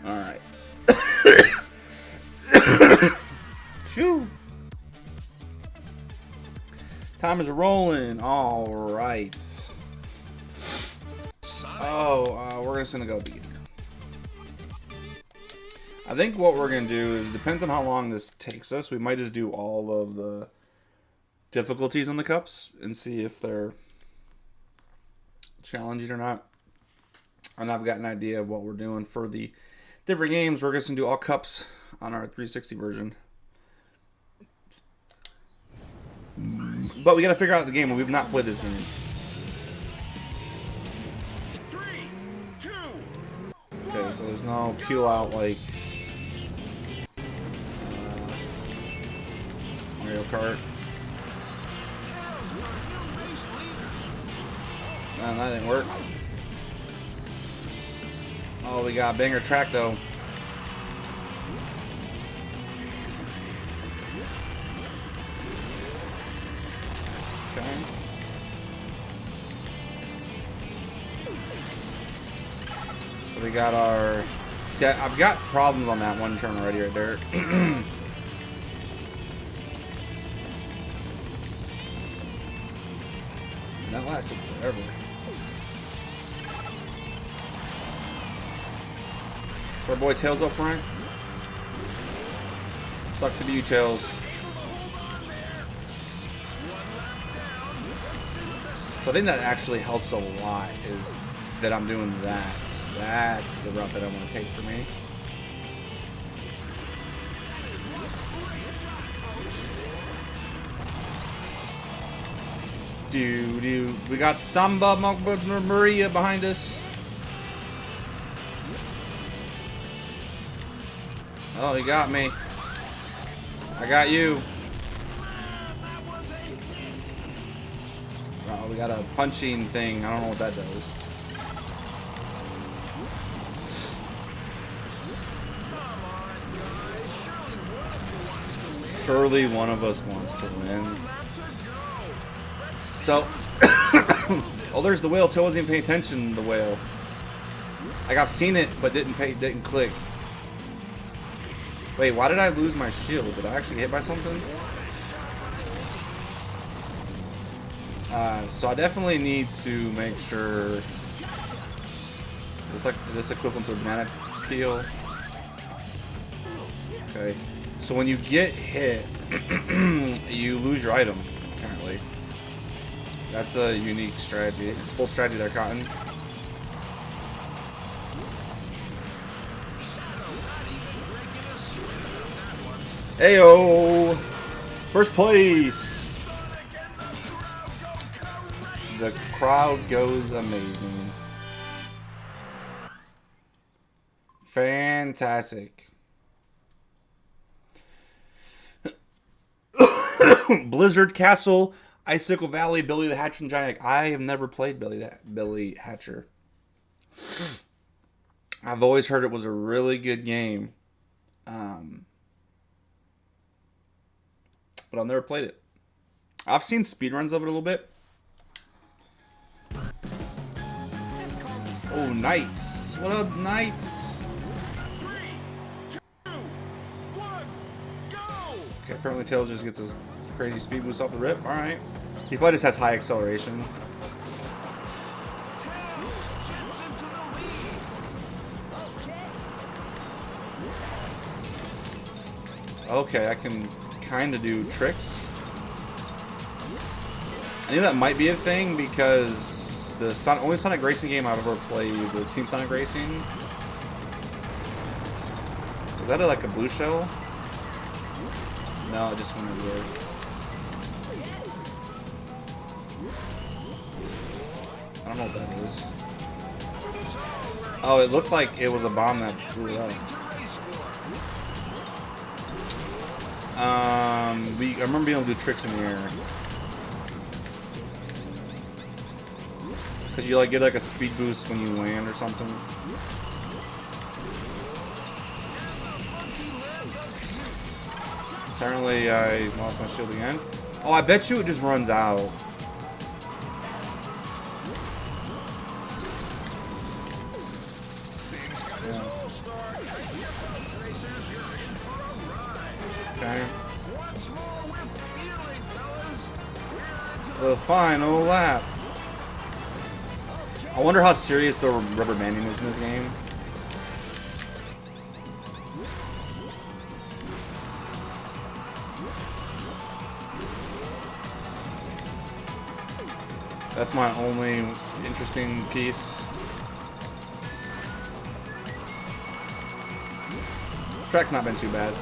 Alright. Shoo. Time is rolling. Alright. We're just gonna go beginner. I think what we're gonna do is, depends on how long this takes us, we might just do all of the difficulties on the cups and see if they're challenging or not. And I've got an idea of what we're doing for the different games. We're just gonna do all cups on our 360 version. But we gotta figure out the game, and we've not played this game. 3, 2, Okay, so there's no peel out like Mario Kart. Man, that didn't work. Oh, we got a banger track though. Okay. So we got our... See, I've got problems on that one turn already right there. And that lasted forever. Our boy Tails up front. Sucks to be you, Tails. So I think that actually helps a lot, is that I'm doing that. That's the route that I want to take for me. We got Samba Maria behind us. Oh, he got me. I got you. Oh, we got a punching thing. I don't know what that does. Surely one of us wants to win. So, oh, there's the whale. Till wasn't even paying attention to the whale. Like, I've seen it, but didn't click. Wait, why did I lose my shield? Did I actually get hit by something? So I definitely need to make sure. Is this equivalent to a banana peel? Okay. So when you get hit, you lose your item, apparently. That's a unique strategy. It's a bold strategy there, Cotton. Heyo! First place! The crowd goes amazing. Fantastic. Blizzard Castle, Icicle Valley, Billy the Hatcher, and Giant Egg. I have never played Billy Hatcher. I've always heard it was a really good game. But I've never played it. I've seen speedruns of it a little bit. Oh, Knights. What up, Knights? 3, 2, 1, go! Okay, apparently Tails just gets his crazy speed boost off the rip. Alright. He probably just has high acceleration. Okay, I can kind of do tricks. I knew that might be a thing because the only Sonic Racing game I've ever played, the Team Sonic Racing. Is that like a blue shell? No, it just went over there. I don't know what that is. Oh, it looked like it was a bomb that blew it up. I remember being able to do tricks in the air. Cause you like get like a speed boost when you land or something. Apparently I lost my shield again. Oh, I bet you it just runs out. Yeah. start. Tighten your belts, racers. You're in for a ride. Okay. Once more with feeling, fellas. We're into The final lap. I wonder how serious the rubber banding is in this game. That's my only interesting piece. Track's not been too bad.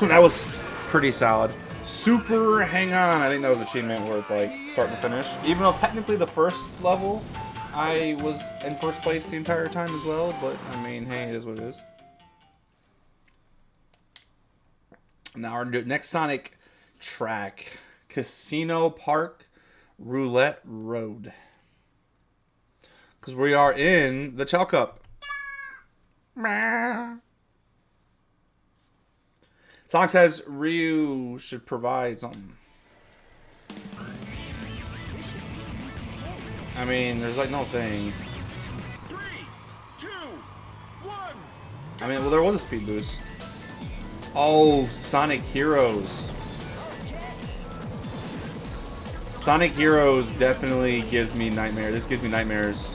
That was pretty solid. Super hang on. I think that was achievement where it's like start to finish. Even though technically the first level I was in first place the entire time as well, but I mean, hey, it is what it is. Now our next Sonic track, Casino Park Roulette Road. Because we are in the Chow Cup. Sonic says Ryu should provide something. I mean, there's like no thing. 3, 2, 1. I mean, well, there was a speed boost. Oh, Sonic Heroes. Sonic Heroes definitely gives me nightmares. This gives me nightmares.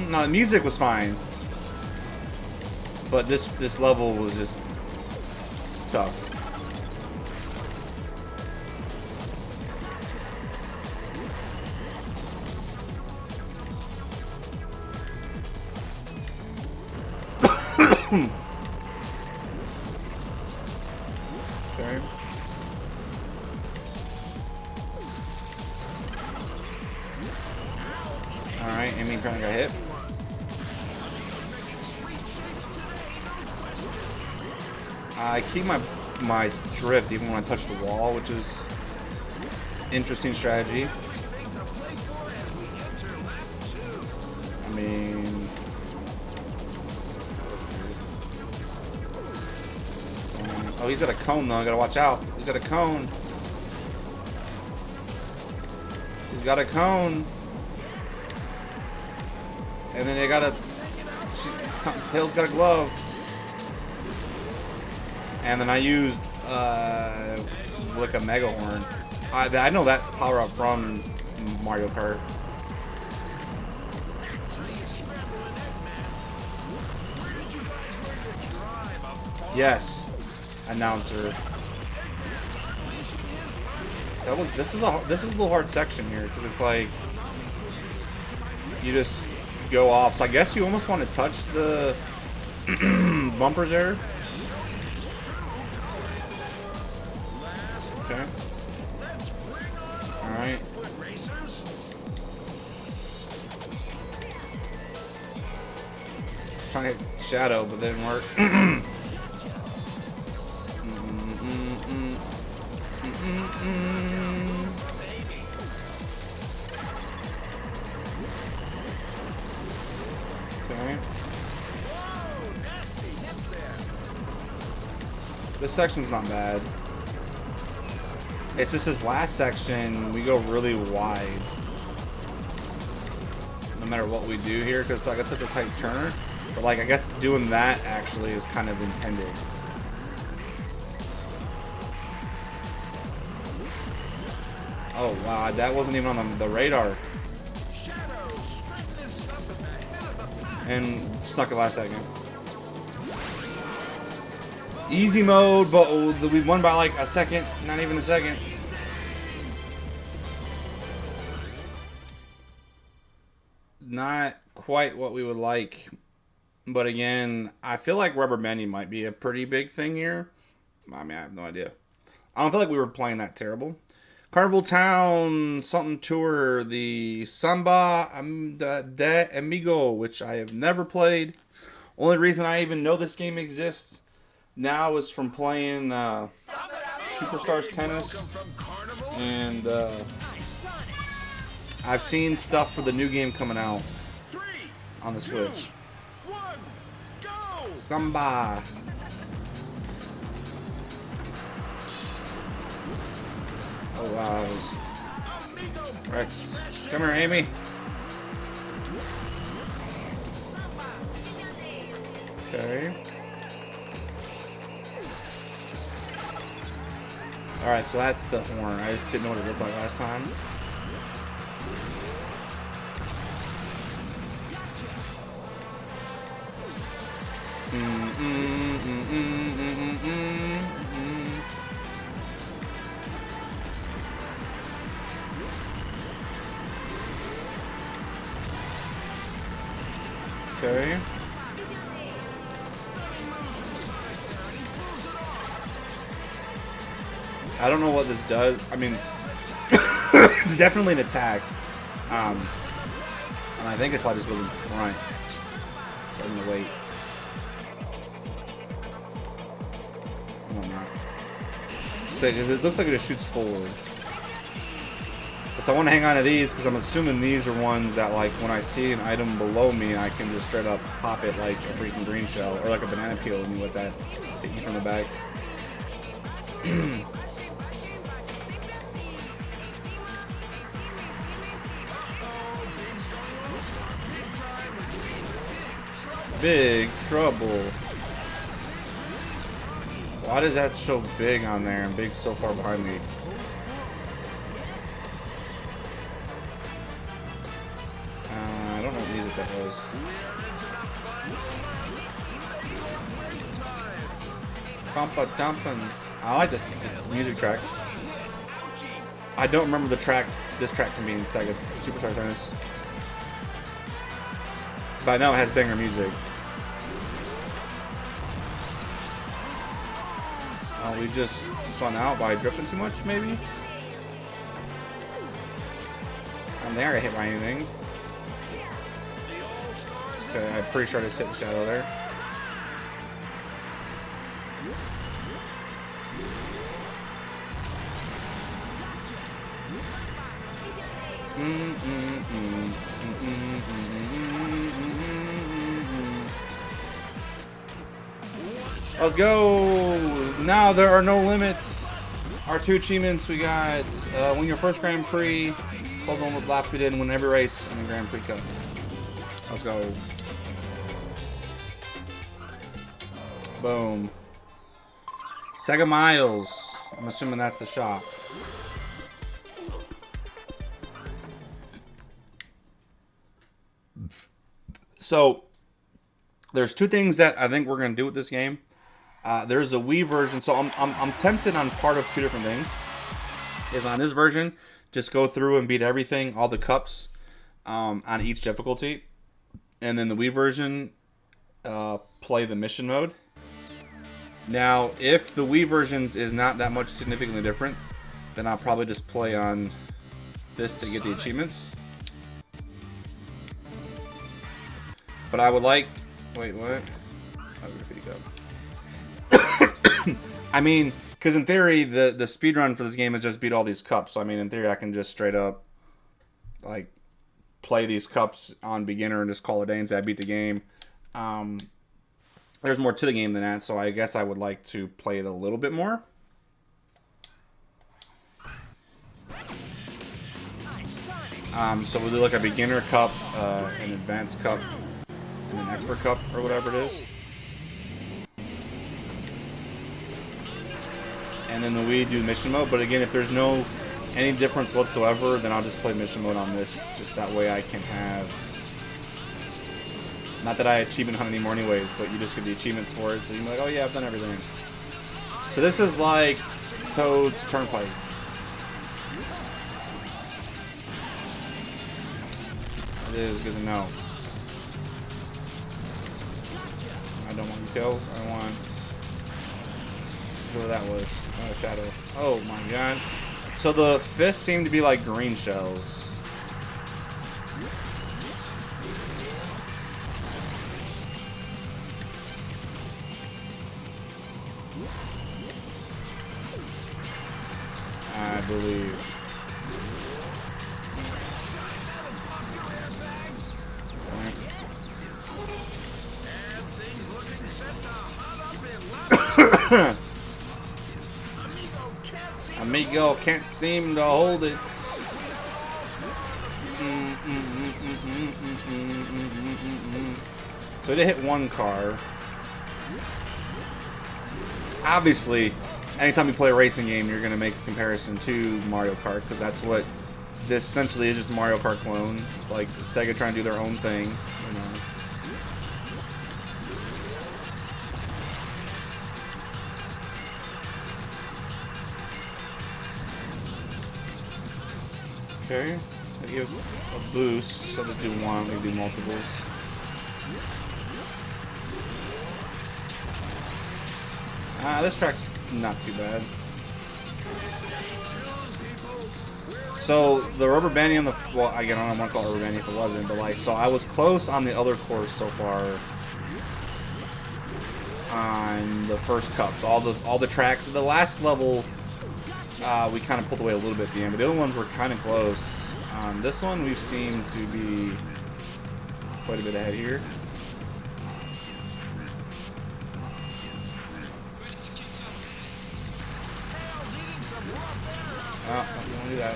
No, the music was fine, but this level was just tough. Okay. Alright, Amy kind of got hit. I keep my drift even when I touch the wall, which is interesting strategy. I mean, oh, he's got a cone though. I gotta watch out. He's got a cone. He's got a cone. And then they got a... Tails got a glove. And then I used like a Mega Horn. I know that power up from Mario Kart. Yes, announcer. This is a little hard section here because it's like you just go off. So I guess you almost want to touch the bumpers there. Okay. All right. Trying to hit Shadow, but that didn't work. Okay. This section's not bad. It's just this last section, we go really wide. No matter what we do here, because like it's such a tight turn. But like, I guess doing that actually is kind of intended. Oh wow, that wasn't even on the radar. And snuck it last second. Easy mode, but we won by like a second, not even a second. Not quite what we would like. But again, I feel like rubber banding might be a pretty big thing here. I mean, I have no idea. I don't feel like we were playing that terrible. Carnival Town something tour, the Samba de Amigo, which I have never played. Only reason I even know this game exists now is from playing Superstars Tennis, and I've seen stuff for the new game coming out on the Switch. Oh wow, that was Rex. Come here, Amy. Okay. Alright, so that's the horn. I just didn't know what it looked like last time. Okay. I don't know what this does. I mean, it's definitely an attack. And I think it probably just goes in front. So I'm gonna wait. Oh no. It looks like it just shoots forward. So I want to hang on to these because I'm assuming these are ones that, like, when I see an item below me, I can just straight up pop it like a freaking green shell or like a banana peel and you let that hit you from the back. Big trouble. Why does that show big on there and big so far behind me? I don't know what music that was. Pumpa dumpin'. I like this music track. I don't remember the track. This track from being Sega Superstar Tennis. But I know it has banger music. Oh, we just spun out by drifting too much, maybe? I'm there, I hit by anything. Okay, I'm pretty sure I just hit the shadow there. Let's go! Now there are no limits. Our 2 achievements we got: win your first Grand Prix, hold on with laps we did, and win every race in the Grand Prix Cup. Let's go. Boom. Sega Miles. I'm assuming that's the shop. So, there's 2 things that I think we're going to do with this game. There's a Wii version, so I'm tempted on part of 2 different things. Is on this version, just go through and beat everything, all the cups, on each difficulty. And then the Wii version, play the mission mode. Now, if the Wii versions is not that much significantly different, then I'll probably just play on this to get the achievements. But I would like... Wait, what? Oh, graffiti cup. I mean, because in theory, the speedrun for this game is just beat all these cups. So, I mean, in theory, I can just straight up, like, play these cups on beginner and just call it a day and say I beat the game. There's more to the game than that, so I guess I would like to play it a little bit more. So we'll do like a beginner cup, an advanced cup, and an expert cup, or whatever it is. And then the Wii do mission mode, but again, if there's any difference whatsoever, then I'll just play mission mode on this, just that way I can have... Not that I achievement hunt anymore anyways, but you just get the achievements for it, so you can be like, oh yeah, I've done everything. So this is like Toad's Turnpike. It is good to know. I don't want details, I want... whatever that was. Oh, shadow. Oh my god. So the fists seem to be like green shells. I believe. Amigo can't seem to hold it. So they hit one car. Obviously, anytime you play a racing game, you're going to make a comparison to Mario Kart, because that's what this essentially is, just a Mario Kart clone. Like, Sega trying to do their own thing, you know. Okay, that gives a boost, so let's do one, we do multiples. This track's not too bad. So the rubber banding on the, well, again, I don't want to call it rubber banding if it wasn't, but like, so I was close on the other course so far on the first cup. So all the tracks, the last level, we kind of pulled away a little bit at the end, but the other ones were kind of close. This one we seem to be quite a bit ahead here. Oh, don't want to do that.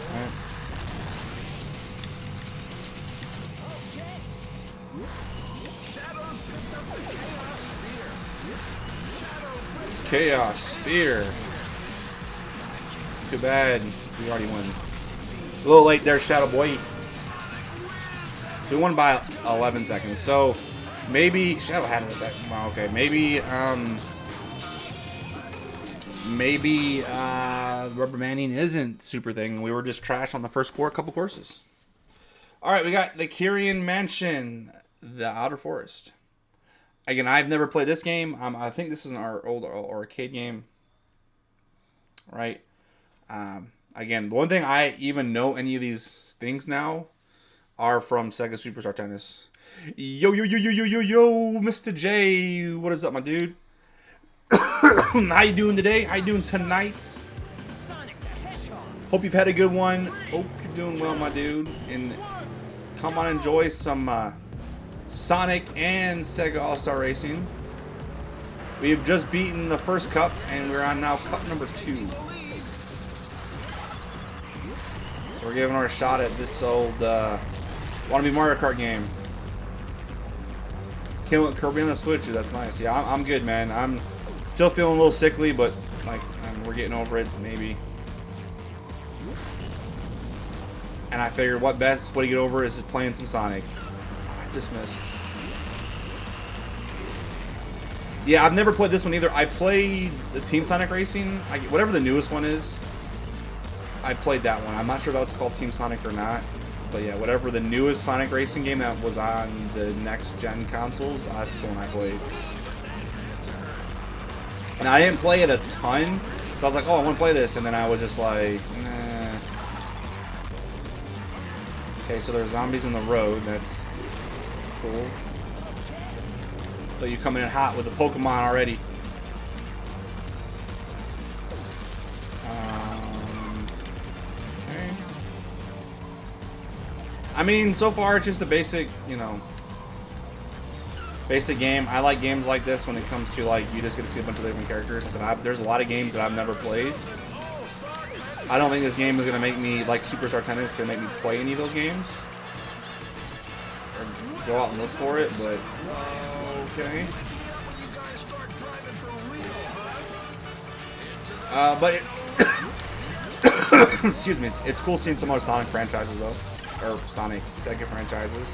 Alright. Chaos Spear. Too bad. We already won. A little late there, Shadow Boy. So we won by 11 seconds. So maybe Shadow had it back. Well, okay. Maybe rubber banding isn't super thing. We were just trash on the first couple courses. All right, we got the Kyrian Mansion, the Outer Forest. Again, I've never played this game. I think this is our old arcade game, right? Again, the one thing I even know any of these things now are from Sega Superstar Tennis. Yo, Mr. J, what is up, my dude? How you doing today? How you doing tonight? Hope you've had a good one. Hope you're doing well, my dude. And come on, enjoy some Sonic and Sega All-Star Racing. We have just beaten the first cup, and we're on now cup number 2. We're giving our shot at this old wannabe Mario Kart game. Killing Kirby on the Switch, that's nice. Yeah, I'm good, man. I'm still feeling a little sickly, but like we're getting over it, maybe. And I figured what best way to get over is just playing some Sonic. I just missed. Yeah, I've never played this one either. I played the Team Sonic Racing, whatever the newest one is. I played that one. I'm not sure if that's called Team Sonic or not. But yeah, whatever the newest Sonic Racing game that was on the next gen consoles, that's the one I played. And I didn't play it a ton, so I was like, oh, I want to play this, and then I was just like, nah. Okay, so there's zombies in the road, that's cool. So you coming in hot with the Pokemon already. Okay. I mean, so far it's just a basic, you know, basic game. I like games like this when it comes to, like, you just get to see a bunch of different characters. I said, there's a lot of games that I've never played. I don't think this game is going to make me, like Superstar Tennis, is going to make me play any of those games. Or go out and look for it, but, okay. But, excuse me, it's cool seeing some other Sonic franchises, though. Or Sonic Sega franchises.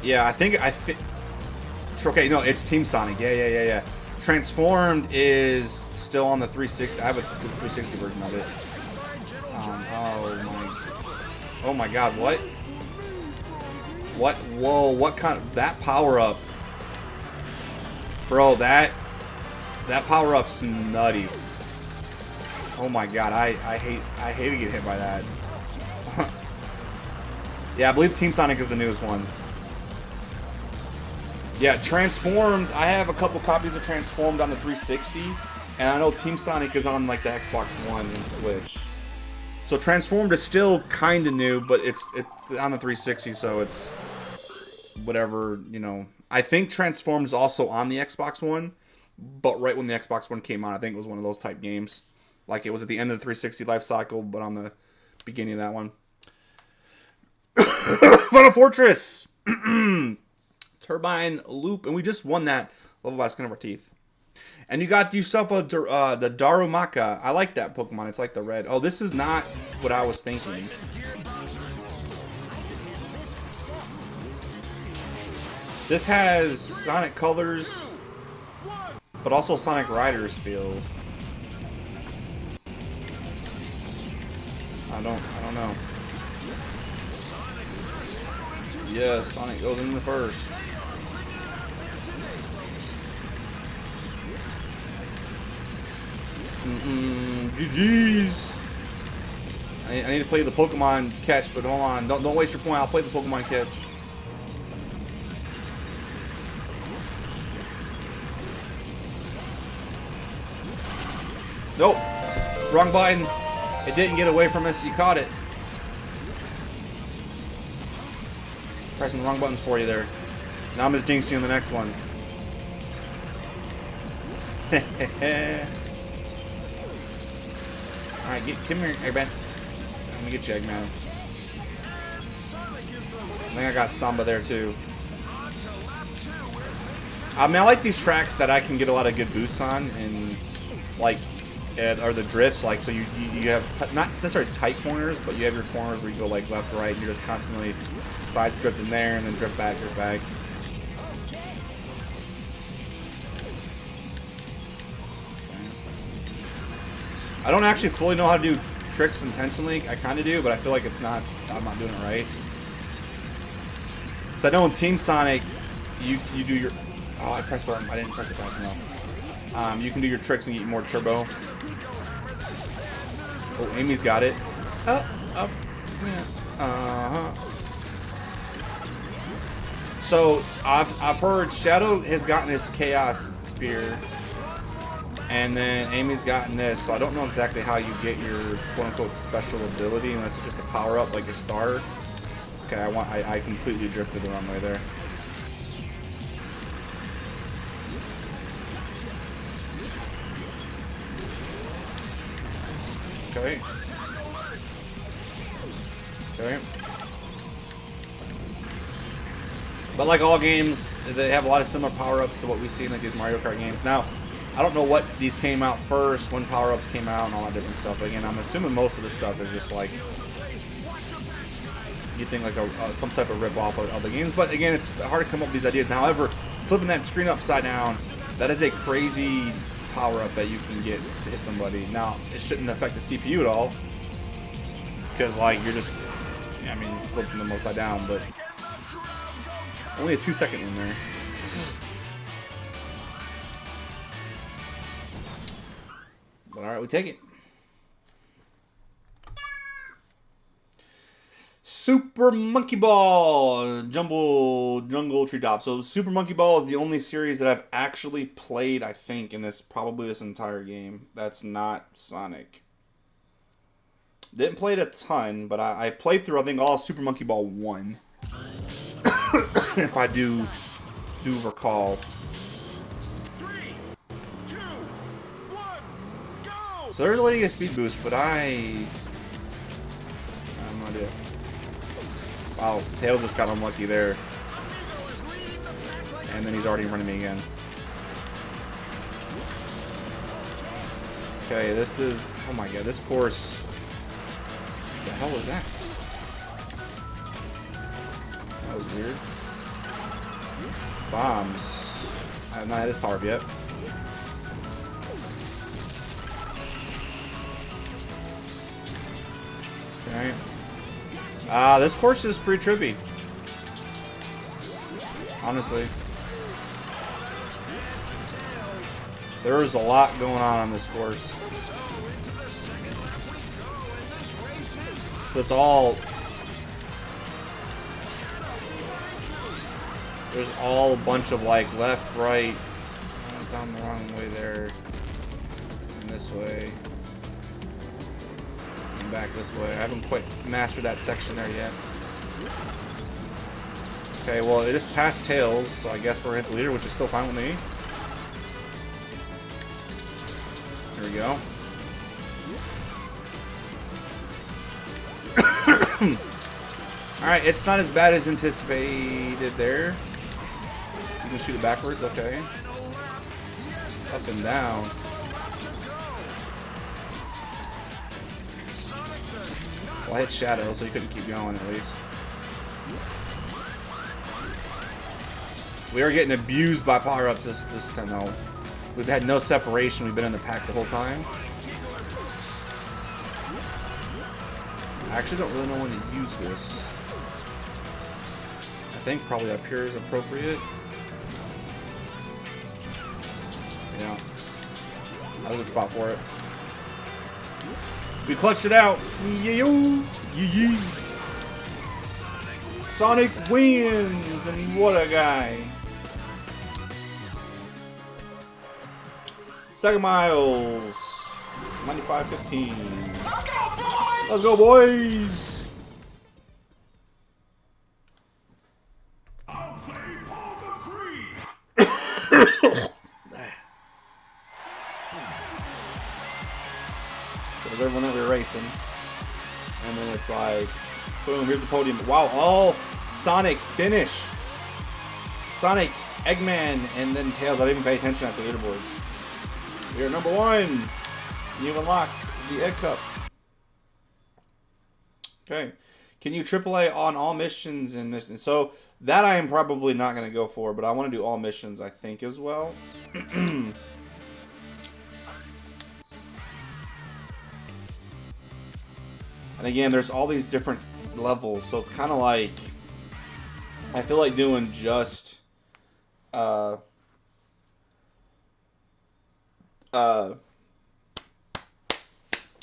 Yeah, I think okay, no, it's Team Sonic. Yeah. Transformed is still on the 360. I have a 360 version of it. Oh my God, what? What? Whoa, what kind of, that power up? Bro, that power up's nutty. Oh my God, I hate to get hit by that. Yeah, I believe Team Sonic is the newest one. Yeah, Transformed, I have a couple copies of Transformed on the 360, and I know Team Sonic is on like the Xbox One and Switch. So Transformed is still kind of new, but it's on the 360, so it's whatever, you know. I think Transformed is also on the Xbox One, but right when the Xbox One came out, I think it was one of those type games. Like it was at the end of the 360 life cycle, but on the beginning of that one. Final Fortress! Turbine Loop, and we just won that level by skin of our teeth. And you got yourself the Darumaka. I like that Pokemon. It's like the red. Oh, this is not what I was thinking. This has Sonic Colors, but also Sonic Riders feel. I don't know. Yes, Sonic goes in the first. GG's. I need to play the Pokemon catch, but hold on. Don't waste your point. I'll play the Pokemon catch. Nope. Wrong button. It didn't get away from us. You caught it. Pressing the wrong buttons for you there. Now I'm just jinxing you in the next one. Alright, come here, Eggman. Let me get you, Eggman. I think I got Samba there too. I mean, I like these tracks that I can get a lot of good boosts on, and like, or the drifts. Like, so you have not necessarily tight corners, but you have your corners where you go like left, right, and you're just constantly side drifting there, and then drift back, drift back. I don't actually fully know how to do tricks intentionally. I kind of do, but I feel like I'm not doing it right. So I know in Team Sonic, you do your... Oh, I pressed button. I didn't press it fast enough. You can do your tricks and get more turbo. Oh, Amy's got it. Up. Yeah. So I've heard Shadow has gotten his Chaos Spear. And then Amy's gotten this, so I don't know exactly how you get your quote-unquote special ability, unless it's just a power-up like your star. Okay, I completely drifted the wrong way there. Okay. Okay. But like all games, they have a lot of similar power-ups to what we see in like these Mario Kart games. Now, I don't know what these came out first, when power-ups came out, and all that different stuff. But again, I'm assuming most of the stuff is just like, you think like some type of rip-off of other games. But again, it's hard to come up with these ideas. However, flipping that screen upside down, that is a crazy power-up that you can get to hit somebody. Now, it shouldn't affect the CPU at all, because like you're just, I mean, flipping them upside down, but only a 2-second one there. But alright, we take it. Super Monkey Ball Jungle Treetop. So Super Monkey Ball is the only series that I've actually played, I think, in this entire game. That's not Sonic. Didn't play it a ton, but I played through, I think, all Super Monkey Ball 1. If I do recall. So there's a way to get a speed boost, but I have no idea. Wow, Tails just got unlucky there. And then he's already running me again. Okay, this is... Oh my god, this course... What the hell was that? That was weird. Bombs. I have not had this power up yet. Alright. This course is pretty trippy. Honestly. There's a lot going on this course. It's all... There's all a bunch of like left, right. Down the wrong way there. And this way. And back this way. I haven't quite mastered that section there yet. Okay, well, it is past Tails, so I guess we're at the leader, which is still fine with me. Here we go. Alright, it's not as bad as anticipated there. You can shoot it backwards, okay. Up and down. Well, I hit Shadow, so you couldn't keep going at least. We are getting abused by power-ups this time, though. We've had no separation. We've been in the pack the whole time. I actually don't really know when to use this. I think probably up here is appropriate. Yeah. That's a good spot for it. We clutched it out. Yo, yee. Sonic wins, and what a guy. Second Miles, 95-15. Let's go, boys. I'll play Paul McCree. So there's everyone that we're racing. And then it's like, boom, here's the podium. Wow, all Sonic finish. Sonic, Eggman, and then Tails. I didn't even pay attention at the leaderboards. We are number 1. You unlock the Egg Cup. Okay. Can you AAA on all missions and missions? So that I am probably not going to go for, but I want to do all missions, I think, as well. And again, there's all these different levels, so it's kind of like, I feel like doing just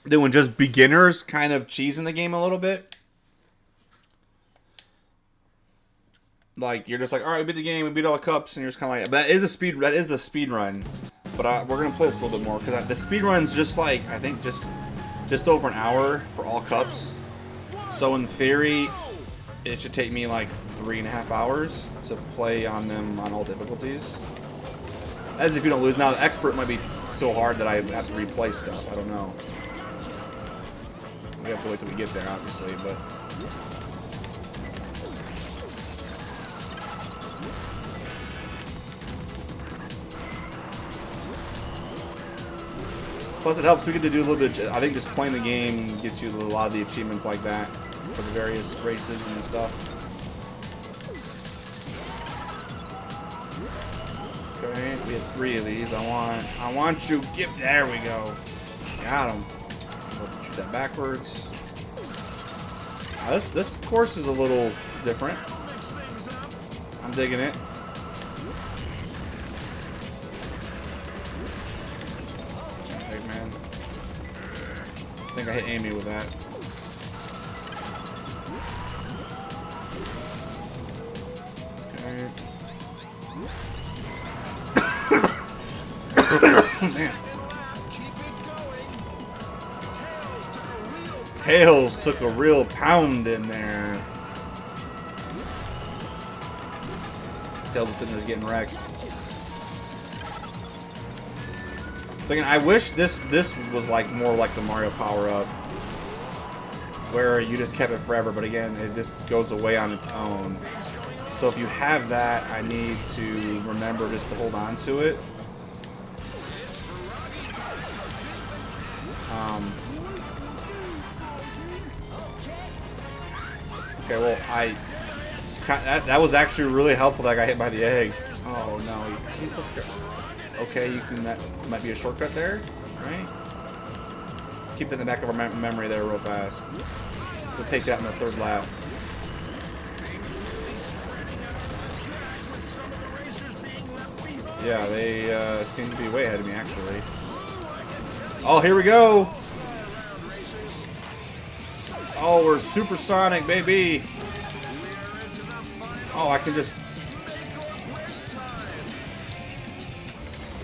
doing just beginners, kind of cheesing the game a little bit. Like, you're just like, all right, we beat the game, we beat all the cups, and you're just kind of like, that is the speed run. But we're gonna play this a little bit more because the speed run's just like, I think just over an hour for all cups. So in theory, it should take me like 3.5 hours to play on them on all difficulties. As if you don't lose. Now, the expert might be so hard that I have to replay stuff. I don't know. We have to wait till we get there, obviously, but... Plus, it helps. We get to do a little bit. I think just playing the game gets you a lot of the achievements like that for the various races and stuff. Okay, we have 3 of these. I want you. There we go. Got him. Shoot that backwards. Now, this course is a little different. I'm digging it. Man. I think I hit Amy with that. Okay. Man. Tails took a real pound in there. Tails is sitting there getting wrecked. So again, I wish this was like more like the Mario power-up, where you just kept it forever, but again, it just goes away on its own. So if you have that, I need to remember just to hold on to it. Okay, well, that was actually really helpful that I got hit by the egg. Oh no, he's supposed to go. Okay, that might be a shortcut there, right? Let's keep that in the back of our memory there real fast. We'll take that in the 3rd lap. Yeah, they seem to be way ahead of me, actually. Oh, here we go! Oh, we're supersonic, baby! Oh, I can just...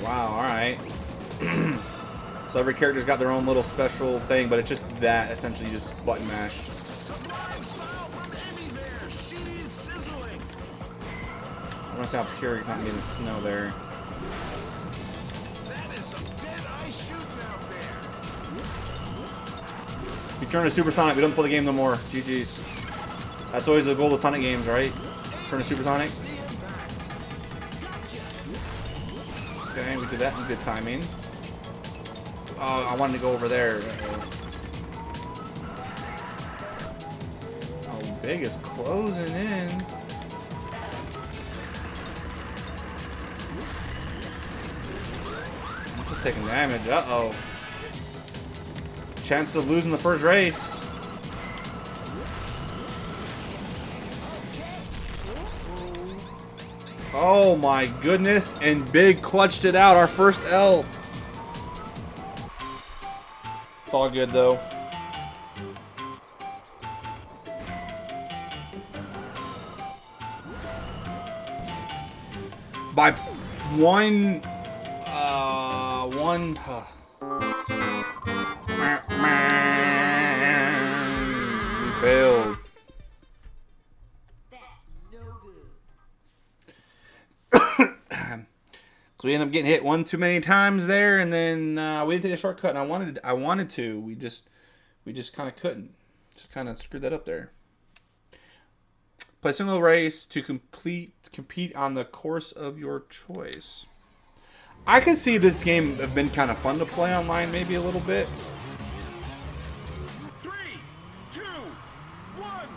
Wow, alright. So every character's got their own little special thing, but it's just that essentially you just button mash. Sublime style from Amy Bear. She's sizzling. I want to see how pure you're not getting snow there. That is some dead ice shooting out there. You turn to Supersonic, we don't play the game no more. GG's. That's always the goal of Sonic games, right? Turn to Supersonic. Okay, we did that in good timing. Oh, I wanted to go over there. Oh, Big is closing in. I'm just taking damage. Uh-oh. Chance of losing the first race. Oh my goodness, and Big clutched it out, our first L. It's all good though. By one, we failed. So we ended up getting hit one too many times there, and then we didn't take the shortcut. And I wanted to. We just kind of couldn't. Just kind of screwed that up there. Play a single race to compete on the course of your choice. I could see this game have been kind of fun to play online, maybe a little bit. 3, 2, 1,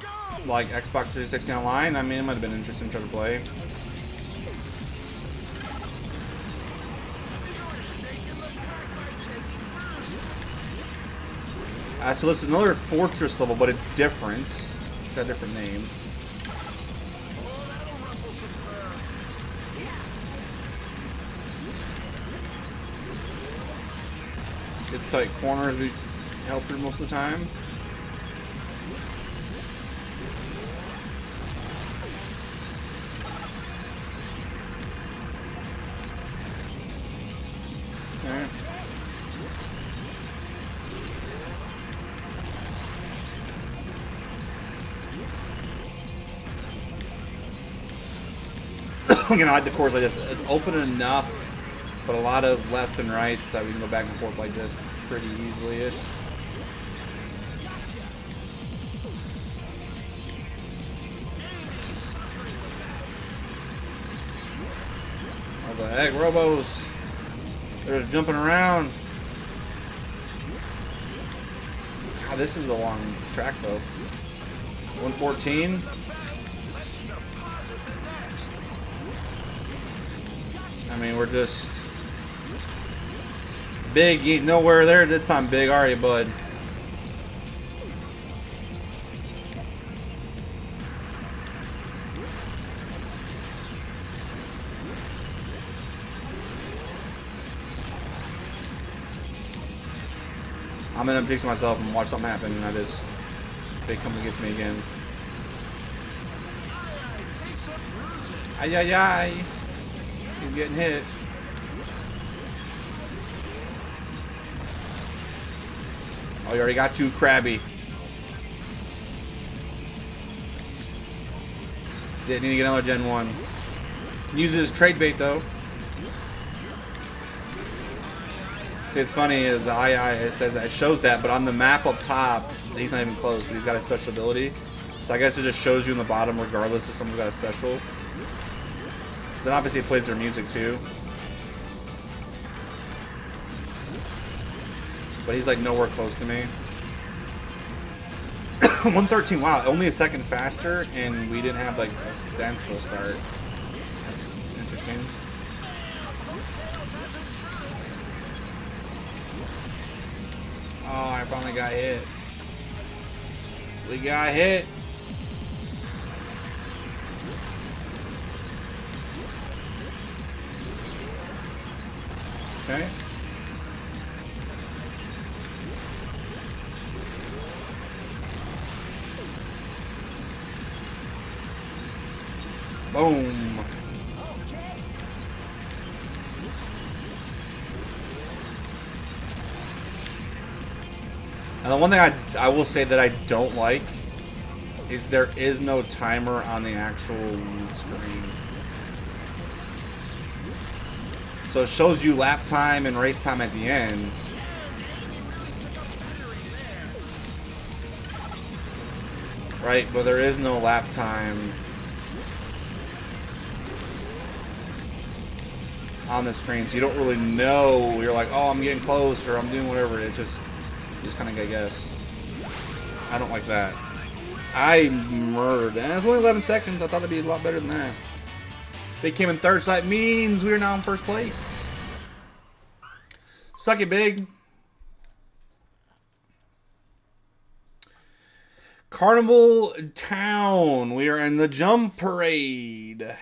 go! Like Xbox 360 online. I mean, it might have been interesting to try to play. So this is another fortress level, but it's different. It's got a different name. Get tight corners we help through most of the time. Alright. I'm gonna like the course like this. It's open enough, but a lot of left and rights that we can go back and forth like this pretty easily-ish. What the heck, Robos? They're just jumping around. God, this is a long track though. 114. I mean, we're just Big. Ain't nowhere there this time, Big. Are you, bud? I'm gonna jinx myself and watch something happen, and Big comes and gets me again. Ay ay ay! He's getting hit. Oh, he already got you, Krabby. Didn't need to get another Gen 1. Use it as trade bait though. It's funny is the it says that it shows that, but on the map up top, he's not even close, but he's got a special ability. So I guess it just shows you in the bottom regardless if someone's got a special. So obviously it plays their music too. But he's like nowhere close to me. 113, wow, only a second faster, and we didn't have like a standstill start. That's interesting. Oh, I finally got hit. We got hit. Okay. Boom. the one thing I will say that I don't like is there is no timer on the actual screen. So it shows you lap time and race time at the end. Right, but there is no lap time on the screen, so you don't really know. You're like, oh, I'm getting close, or I'm doing whatever. It's just, you just kind of guess. I don't like that. I murdered, and it was only 11 seconds. I thought it'd be a lot better than that. They came in third, so that means we are now in first place. Suck it, Big. Carnival Town. We are in the jump parade.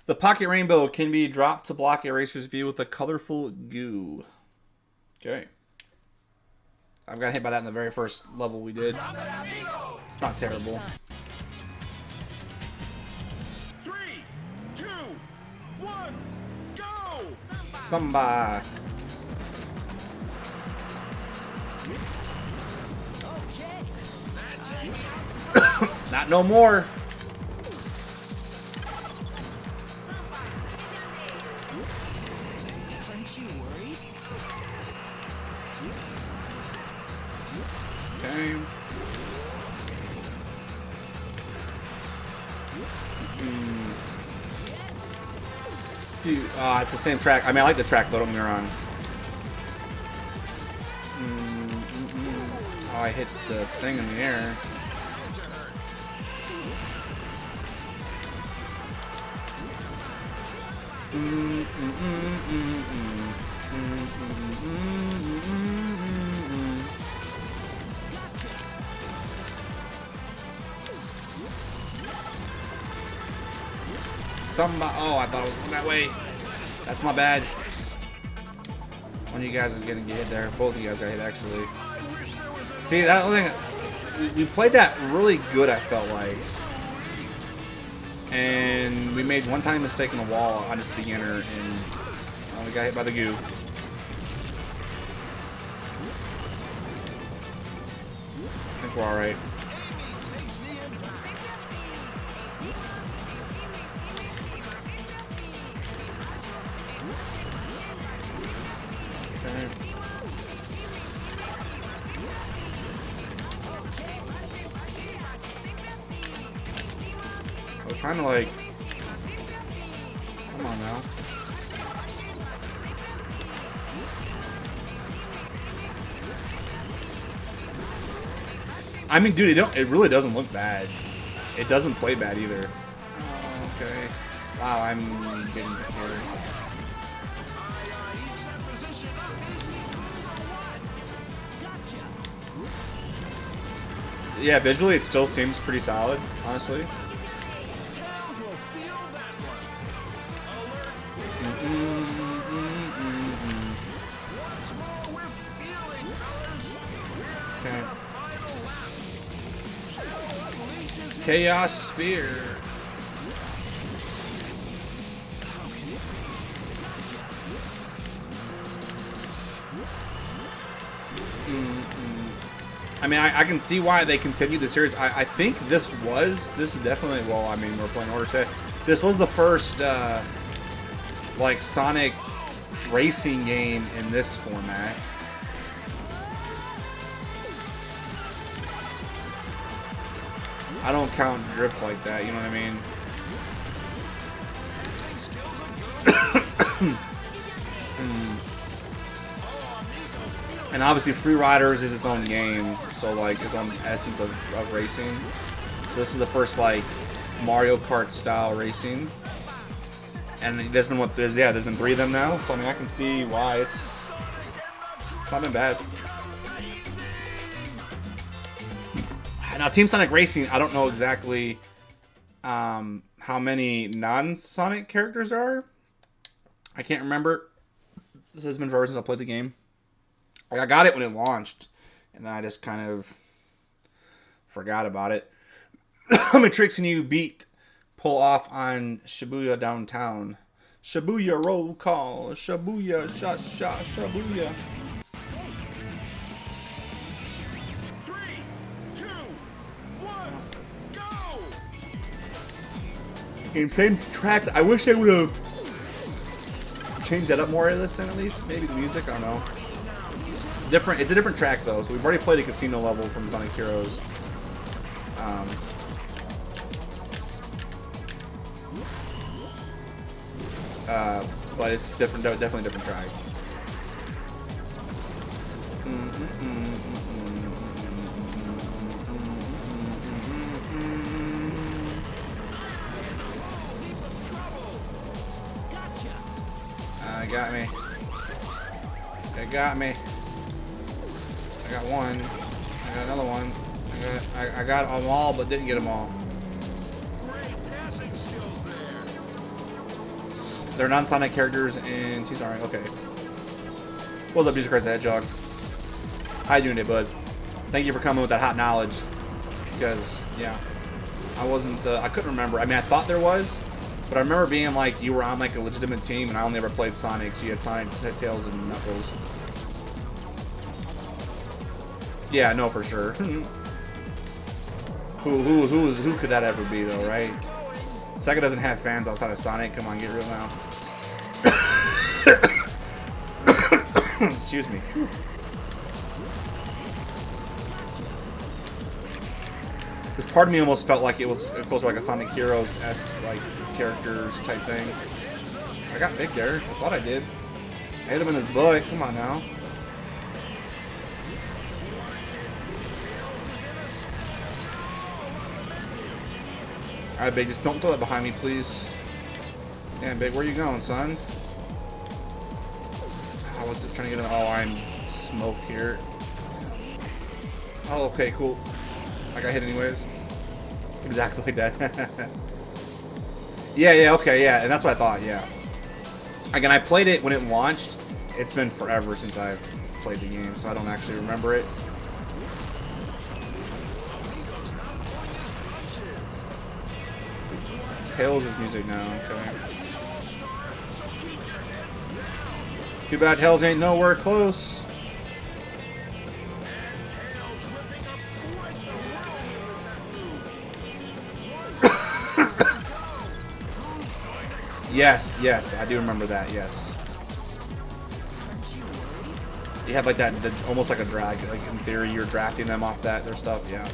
The pocket rainbow can be dropped to block a racer's view with a colorful goo. Okay. I've got hit by that in the very first level we did. It's not terrible. 3, 2, 1, go! Samba. Not no more. Okay. It's the same track. I mean, I like the track, but don't get me wrong. Oh, I hit the thing in the air. Somebody, oh, I thought it was that way. That's my bad. One of you guys is gonna get hit there. Both of you guys got hit, actually. See, that thing, we played that really good, I felt like. And we made one tiny mistake in the wall on this beginner, and we got hit by the goo. I think we're alright. I was trying to, like, come on now. I mean, dude, it really doesn't look bad. It doesn't play bad either. Oh, okay. Wow, I'm getting here. Yeah, visually it still seems pretty solid, honestly. Okay. Chaos Spear. I mean, I can see why they continued the series. I think this is definitely, well, I mean, we're playing order set. This was the first, like, Sonic racing game in this format. I don't count drift like that, you know what I mean? And obviously Free Riders is its own game, so like its own essence of racing. So this is the first like Mario Kart style racing. And there's been there's been 3 of them now, so I mean I can see why it's not been bad. Now Team Sonic Racing, I don't know exactly how many non-Sonic characters there are. I can't remember. This has been forever since I played the game. Like, I got it when it launched, and then I just kind of forgot about it. How many tricks can you pull off on Shibuya downtown? Shibuya roll call. Shibuya shot shot. Shibuya. 3, 2, 1, go! Game same tracks. I wish they would have changed that up more in this, at least. Maybe the music. I don't know. Different. It's a different track though. So we've already played the casino level from Sonic Heroes. But it's different. Definitely a different track. Got me. They got me. I got one. I got another one. I got them all, but didn't get them all. Great passing skills there. They're non-Sonic characters in Two Sonic. Okay. What's up, Music Christ the Hedgehog? How you doing today, bud? Thank you for coming with that hot knowledge. Because, yeah, I wasn't. I couldn't remember. I mean, I thought there was. But I remember being like, you were on like a legitimate team, and I only ever played Sonic, so you had Sonic, Tails, and Knuckles. Yeah, no, for sure. Who could that ever be, though, right? Sega doesn't have fans outside of Sonic. Come on, get real now. Excuse me. Because part of me almost felt like it was closer to like a Sonic Heroes-esque like characters type thing. I got big there. I thought I did. I hit him in his butt. Come on now. Alright, Big, just don't throw that behind me, please. Damn, Big, where you going, son? I was trying to get an... Oh, I'm smoked here. Oh, okay, cool. I got hit anyways. Exactly like that. Yeah, okay, yeah. And that's what I thought, yeah. Again, I played it when it launched. It's been forever since I've played the game, so I don't actually remember it. Tails is music now, okay. Too bad Tails ain't nowhere close. Yes, I do remember that, yes. You had like that, almost like a drag, like in theory you're drafting them off their stuff, yeah.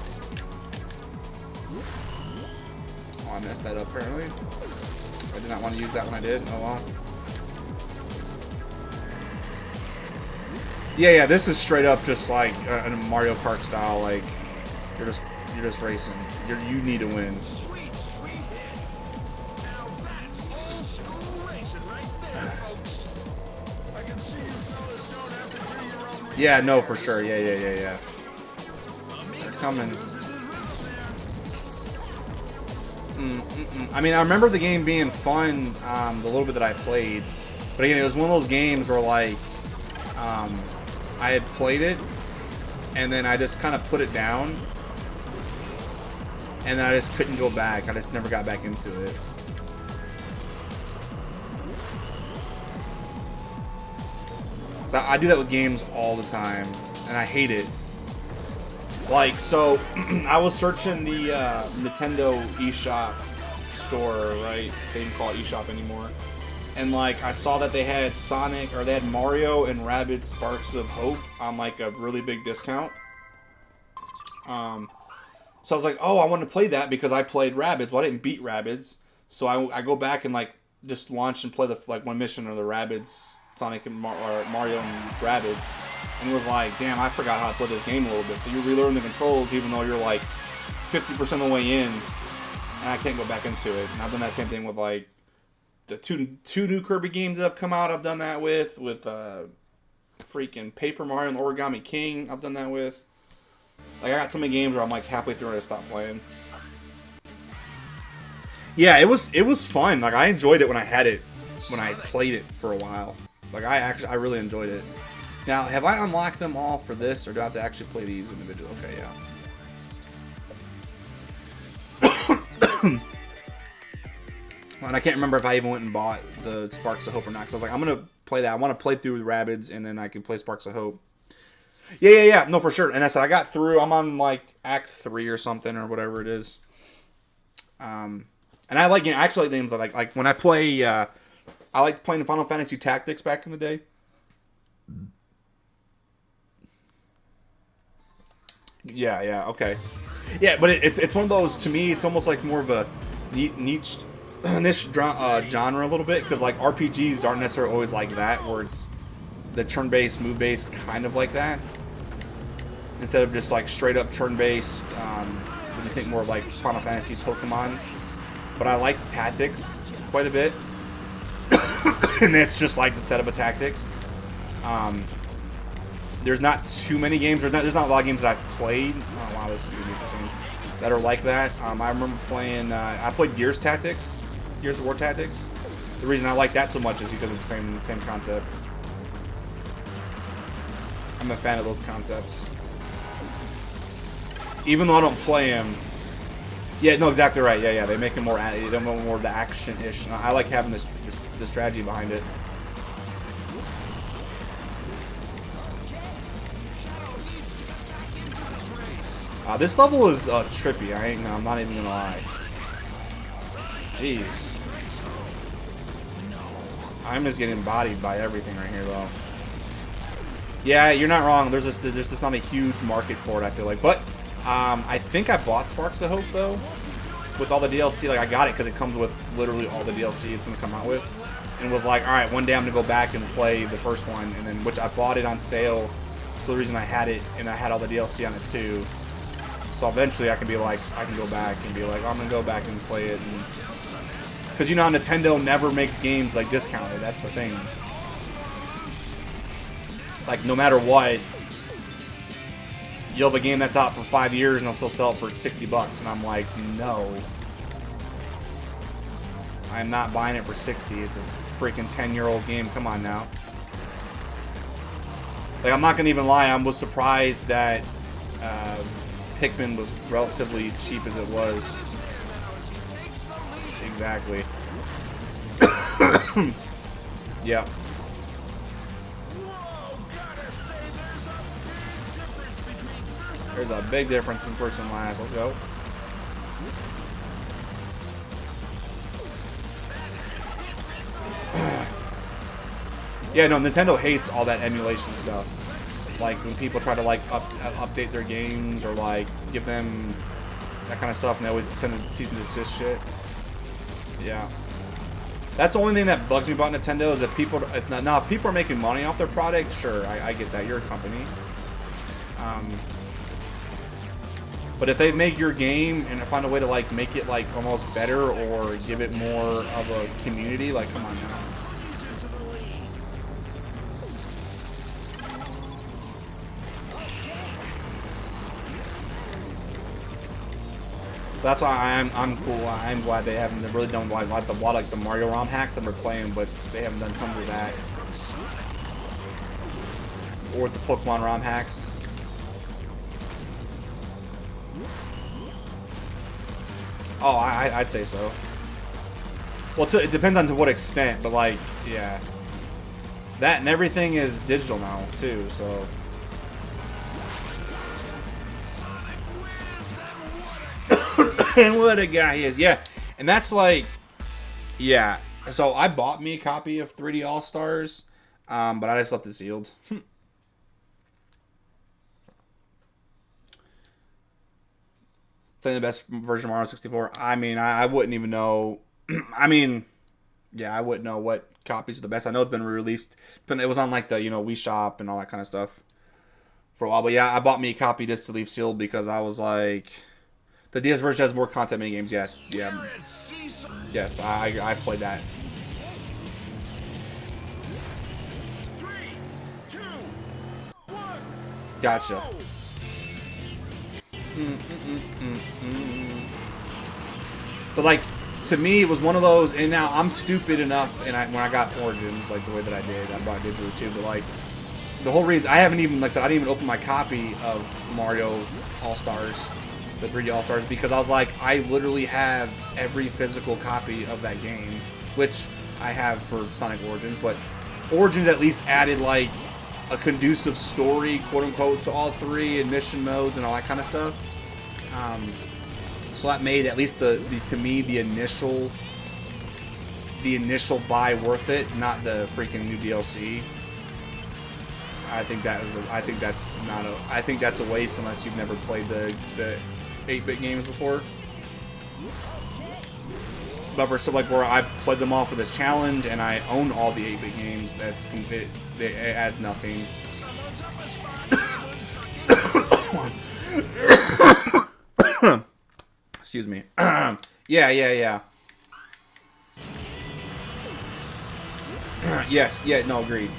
Oh, I messed that up apparently. I did not want to use that when I did, oh well. Yeah, this is straight up just like a Mario Kart style, like, you're just racing. You need to win. Yeah, no, for sure. Yeah. They're coming. I mean, I remember the game being fun, the little bit that I played. But again, it was one of those games where, like, I had played it, and then I just kind of put it down. And then I just couldn't go back. I just never got back into it. So I do that with games all the time, and I hate it. Like, so, I was searching the Nintendo eShop store, right? They didn't call it eShop anymore. And, like, I saw that they had Sonic, or they had Mario and Rabbids Sparks of Hope on, like, a really big discount. So I was like, oh, I want to play that because I played Rabbids. Well, I didn't beat Rabbids. So I go back and, like, just launch and play the, like, one mission of the Rabbids, Sonic and Mario and Rabbids, and it was like, damn, I forgot how to play this game a little bit. So you relearn the controls even though you're like 50% of the way in, and I can't go back into it. And I've done that same thing with like the two new Kirby games that have come out. I've done that with freaking Paper Mario and Origami King. I've done that with. Like, I got so many games where I'm like halfway through and I stop playing. Yeah, it was fun. Like, I enjoyed it when I had it, when I played it for a while. Like, I really enjoyed it. Now, have I unlocked them all for this, or do I have to actually play these individually? Okay, yeah. And I can't remember if I even went and bought the Sparks of Hope or not. Because I was like, I'm going to play that. I want to play through the Rabbids, and then I can play Sparks of Hope. Yeah. No, for sure. And I said, I got through. I'm on, like, Act 3 or something, or whatever it is. And I like, I actually like games like when I play, I liked playing Final Fantasy Tactics back in the day. Yeah, okay. Yeah, but it's one of those, to me, it's almost like more of a niche genre a little bit, because like RPGs aren't necessarily always like that, where it's the turn-based, move-based, kind of like that, instead of just like straight up turn-based. When you think more of like Final Fantasy, Pokemon, but I like the tactics quite a bit, and it's just like the setup of tactics. There's not too many games. There's not a lot of games that I've played. Oh wow, this is gonna be interesting. That are like that. I remember playing. I played Gears of War Tactics. The reason I like that so much is because it's the same concept. I'm a fan of those concepts. Even though I don't play them. Yeah, no, exactly right. Yeah. They make it more. They don't know more of the action-ish. I like having this strategy behind it. This level is trippy. I'm not even gonna lie. Jeez. I'm just getting bodied by everything right here, though. Yeah, you're not wrong. There's just not a huge market for it, I feel like. But I think I bought Sparks of Hope though, with all the DLC. Like I got it because it comes with literally all the DLC it's gonna come out with, and was like, all right, one day I'm gonna go back and play the first one, and then which I bought it on sale. So the reason I had it, and I had all the DLC on it too. So eventually I can be like, I can go back and be like, oh, I'm gonna go back and play it, because you know Nintendo never makes games like discounted. That's the thing. Like no matter what, you'll have a game that's out for 5 years and they'll still sell it for $60, and I'm like, no, I'm not buying it for 60. It's a freaking 10-year-old game. Come on now. Like I'm not gonna even lie, I was surprised that Pikmin was relatively cheap as it was. Exactly. Yeah. There's a big difference in first and last. Let's go. Yeah, no, Nintendo hates all that emulation stuff. Like when people try to like update their games or like give them that kind of stuff, and they always send it cease and desist shit. Yeah, that's the only thing that bugs me about Nintendo is that people, if people are making money off their product, sure, I get that. You're a company. But if they make your game and find a way to like make it like almost better or give it more of a community, like come on now. That's why I'm cool. I'm glad they haven't really done like the Mario ROM hacks that we're playing, but they haven't done tons of that. Or the Pokemon ROM hacks. Oh, I'd say so. Well, it depends on to what extent, but like, yeah. That and everything is digital now, too, so. And what a guy he is. Yeah, and that's like, yeah. So I bought me a copy of 3D All-Stars, but I just left it sealed. Saying the best version of Mario 64. I mean, I wouldn't even know. I mean, yeah, I wouldn't know what copies are the best. I know it's been re-released, but it was on like the Wii Shop and all that kind of stuff for a while. But yeah, I bought me a copy just to leave sealed because I was like, the DS version has more content mini games. Yes, yeah, yes, I played that. 3, 2, 1. Gotcha. But like, to me, it was one of those. And now I'm stupid enough, and when I got Origins, like the way that I did, I bought it digitally too. But like, the whole reason I haven't even, like I said, I didn't even open my copy of Mario All Stars. the 3D All-Stars, because I was like, I literally have every physical copy of that game, which I have for Sonic Origins, but Origins at least added like a conducive story, quote unquote, to all 3 and mission modes and all that kind of stuff. So that made at least to me the initial buy worth it, not the freaking new DLC. I think that's a waste unless you've never played the 8-bit games before. But for stuff like where I played them all for this challenge and I own all the 8-bit games, it adds nothing. Excuse me. Yeah. Yes, no, agreed.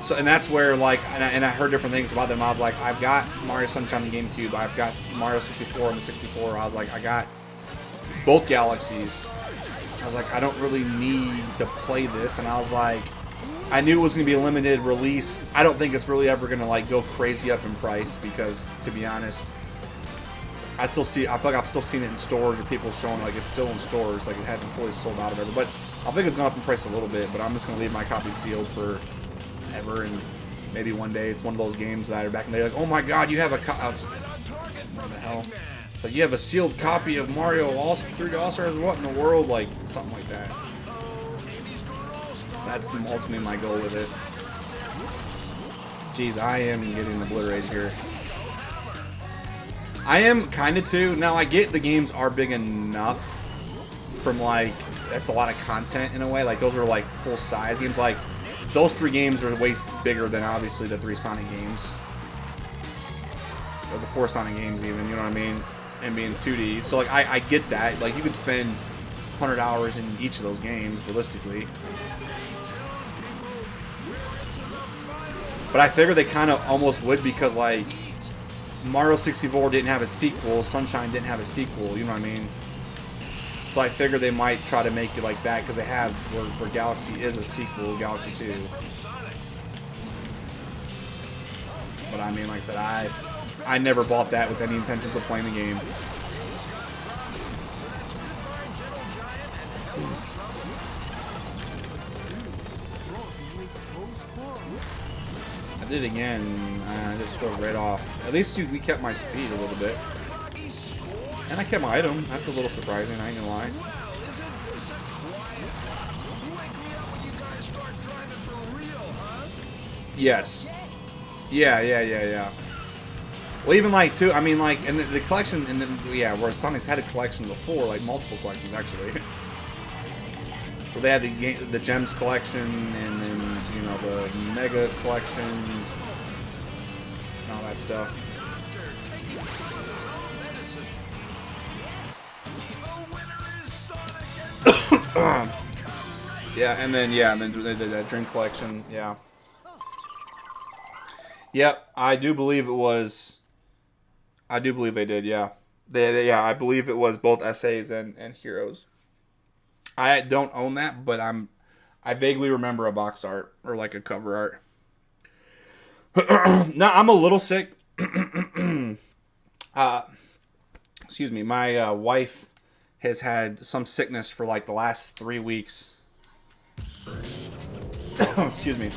So, and that's where, like, and I heard different things about them. I was like, I've got Mario Sunshine on the GameCube. I've got Mario 64 on the 64. I was like, I got both Galaxies. I was like, I don't really need to play this. And I was like, I knew it was going to be a limited release. I don't think it's really ever going to, like, go crazy up in price because, to be honest, I feel like I've still seen it in stores or people showing, like, it's still in stores. Like, it hasn't fully sold out or whatever. But I think it's gone up in price a little bit. But I'm just going to leave my copy sealed for ever, and maybe one day it's one of those games that are back in the day, like, oh my god, you have what the hell? It's like, you have a sealed copy of Mario 3D All-Stars, what in the world? Like, something like that. That's ultimately my goal with it. Jeez, I am getting obliterated here. I am kind of too. Now, I get the games are big enough from, like, that's a lot of content in a way. Like, those are, like, full-size games. Like, those 3 games are way bigger than, obviously, the 3 Sonic games. Or the 4 Sonic games, even, you know what I mean? And being 2D. So, like, I get that. Like, you could spend 100 hours in each of those games, realistically. But I figure they kind of almost would because, like, Mario 64 didn't have a sequel. Sunshine didn't have a sequel, you know what I mean? So I figure they might try to make it like that because they have where Galaxy is a sequel, Galaxy 2. But I mean, like I said, I never bought that with any intentions of playing the game. I did it again. I just fell right off. At least we kept my speed a little bit. And I kept my item. That's a little surprising, I ain't gonna lie. Yes. Yeah. Well, even like, too, I mean, like, and the collection, and then, yeah, where Sonic's had a collection before, like, multiple collections, actually. Well, they had the Gems collection, and then, you know, the Mega collection, and all that stuff. Yeah, and then the Dream collection, yeah. Yep, I do believe it was. I do believe they did, yeah. Yeah, I believe it was both essays and heroes. I don't own that, but I vaguely remember a box art or like a cover art. Now I'm a little sick. Excuse me, my wife has had some sickness for like the last 3 weeks. Excuse me.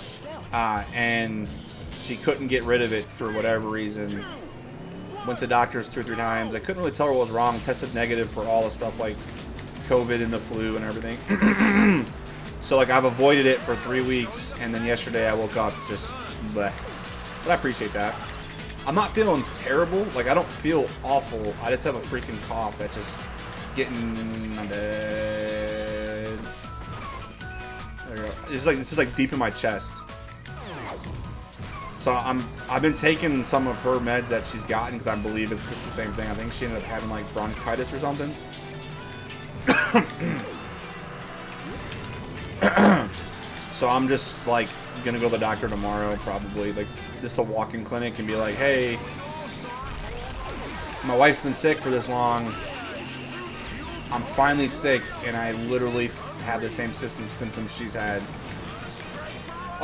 And she couldn't get rid of it for whatever reason. Went to doctors 2 or 3 times. I couldn't really tell her what was wrong. Tested negative for all the stuff like COVID and the flu and everything. So like I've avoided it for 3 weeks, and then yesterday I woke up just bleh. But I appreciate that. I'm not feeling terrible. Like I don't feel awful. I just have a freaking cough that's just getting dead. There you go. This is like deep in my chest. So I've been taking some of her meds that she's gotten because I believe it's just the same thing. I think she ended up having like bronchitis or something. So I'm just like gonna go to the doctor tomorrow, probably like just a walk-in clinic and be like, hey, my wife's been sick for this long. I'm finally sick, and I literally have the same symptoms she's had.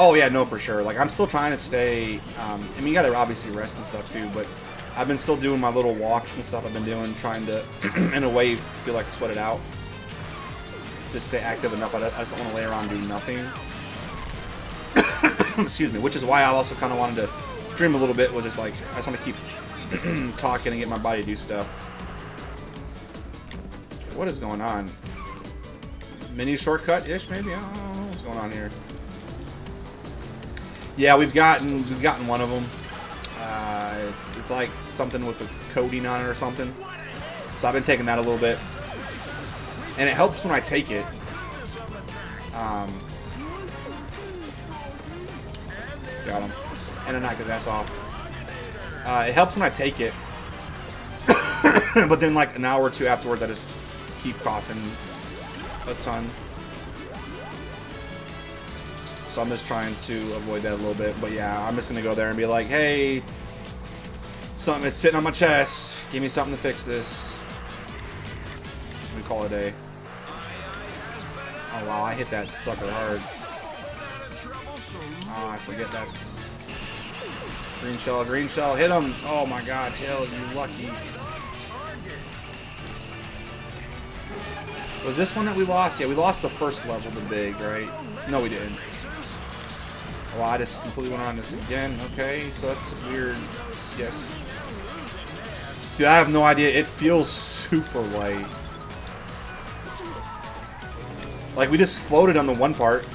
Oh yeah, no, for sure. Like I'm still trying to stay. I mean, you gotta obviously rest and stuff too, but I've been still doing my little walks and stuff. I've been doing, trying to, in a way, feel like sweat it out. Just stay active enough. I just don't want to lay around doing nothing. Excuse me. Which is why I also kind of wanted to stream a little bit. Was just like I just want to keep talking and get my body to do stuff. What is going on? Mini shortcut-ish, maybe? I don't know what's going on here. Yeah, we've gotten one of them. It's like something with a coating on it or something. So I've been taking that a little bit, and it helps when I take it. Got him, and I knocked his ass off. It helps when I take it, but then like an hour or two afterwards, I just keep coughing a ton. So I'm just trying to avoid that a little bit. But yeah, I'm just gonna go there and be like, hey, something that's sitting on my chest, give me something to fix this. We call it a day. Oh wow, I hit that sucker hard. Oh, I forget that's green shell, hit him. Oh my god, Tails, you lucky. Was this one that we lost? Yeah, we lost the first level, the big, right? No, we didn't. Oh, I just completely went on this again. Okay, so that's weird. Yes. Dude, I have no idea. It feels super light. Like, we just floated on the one part.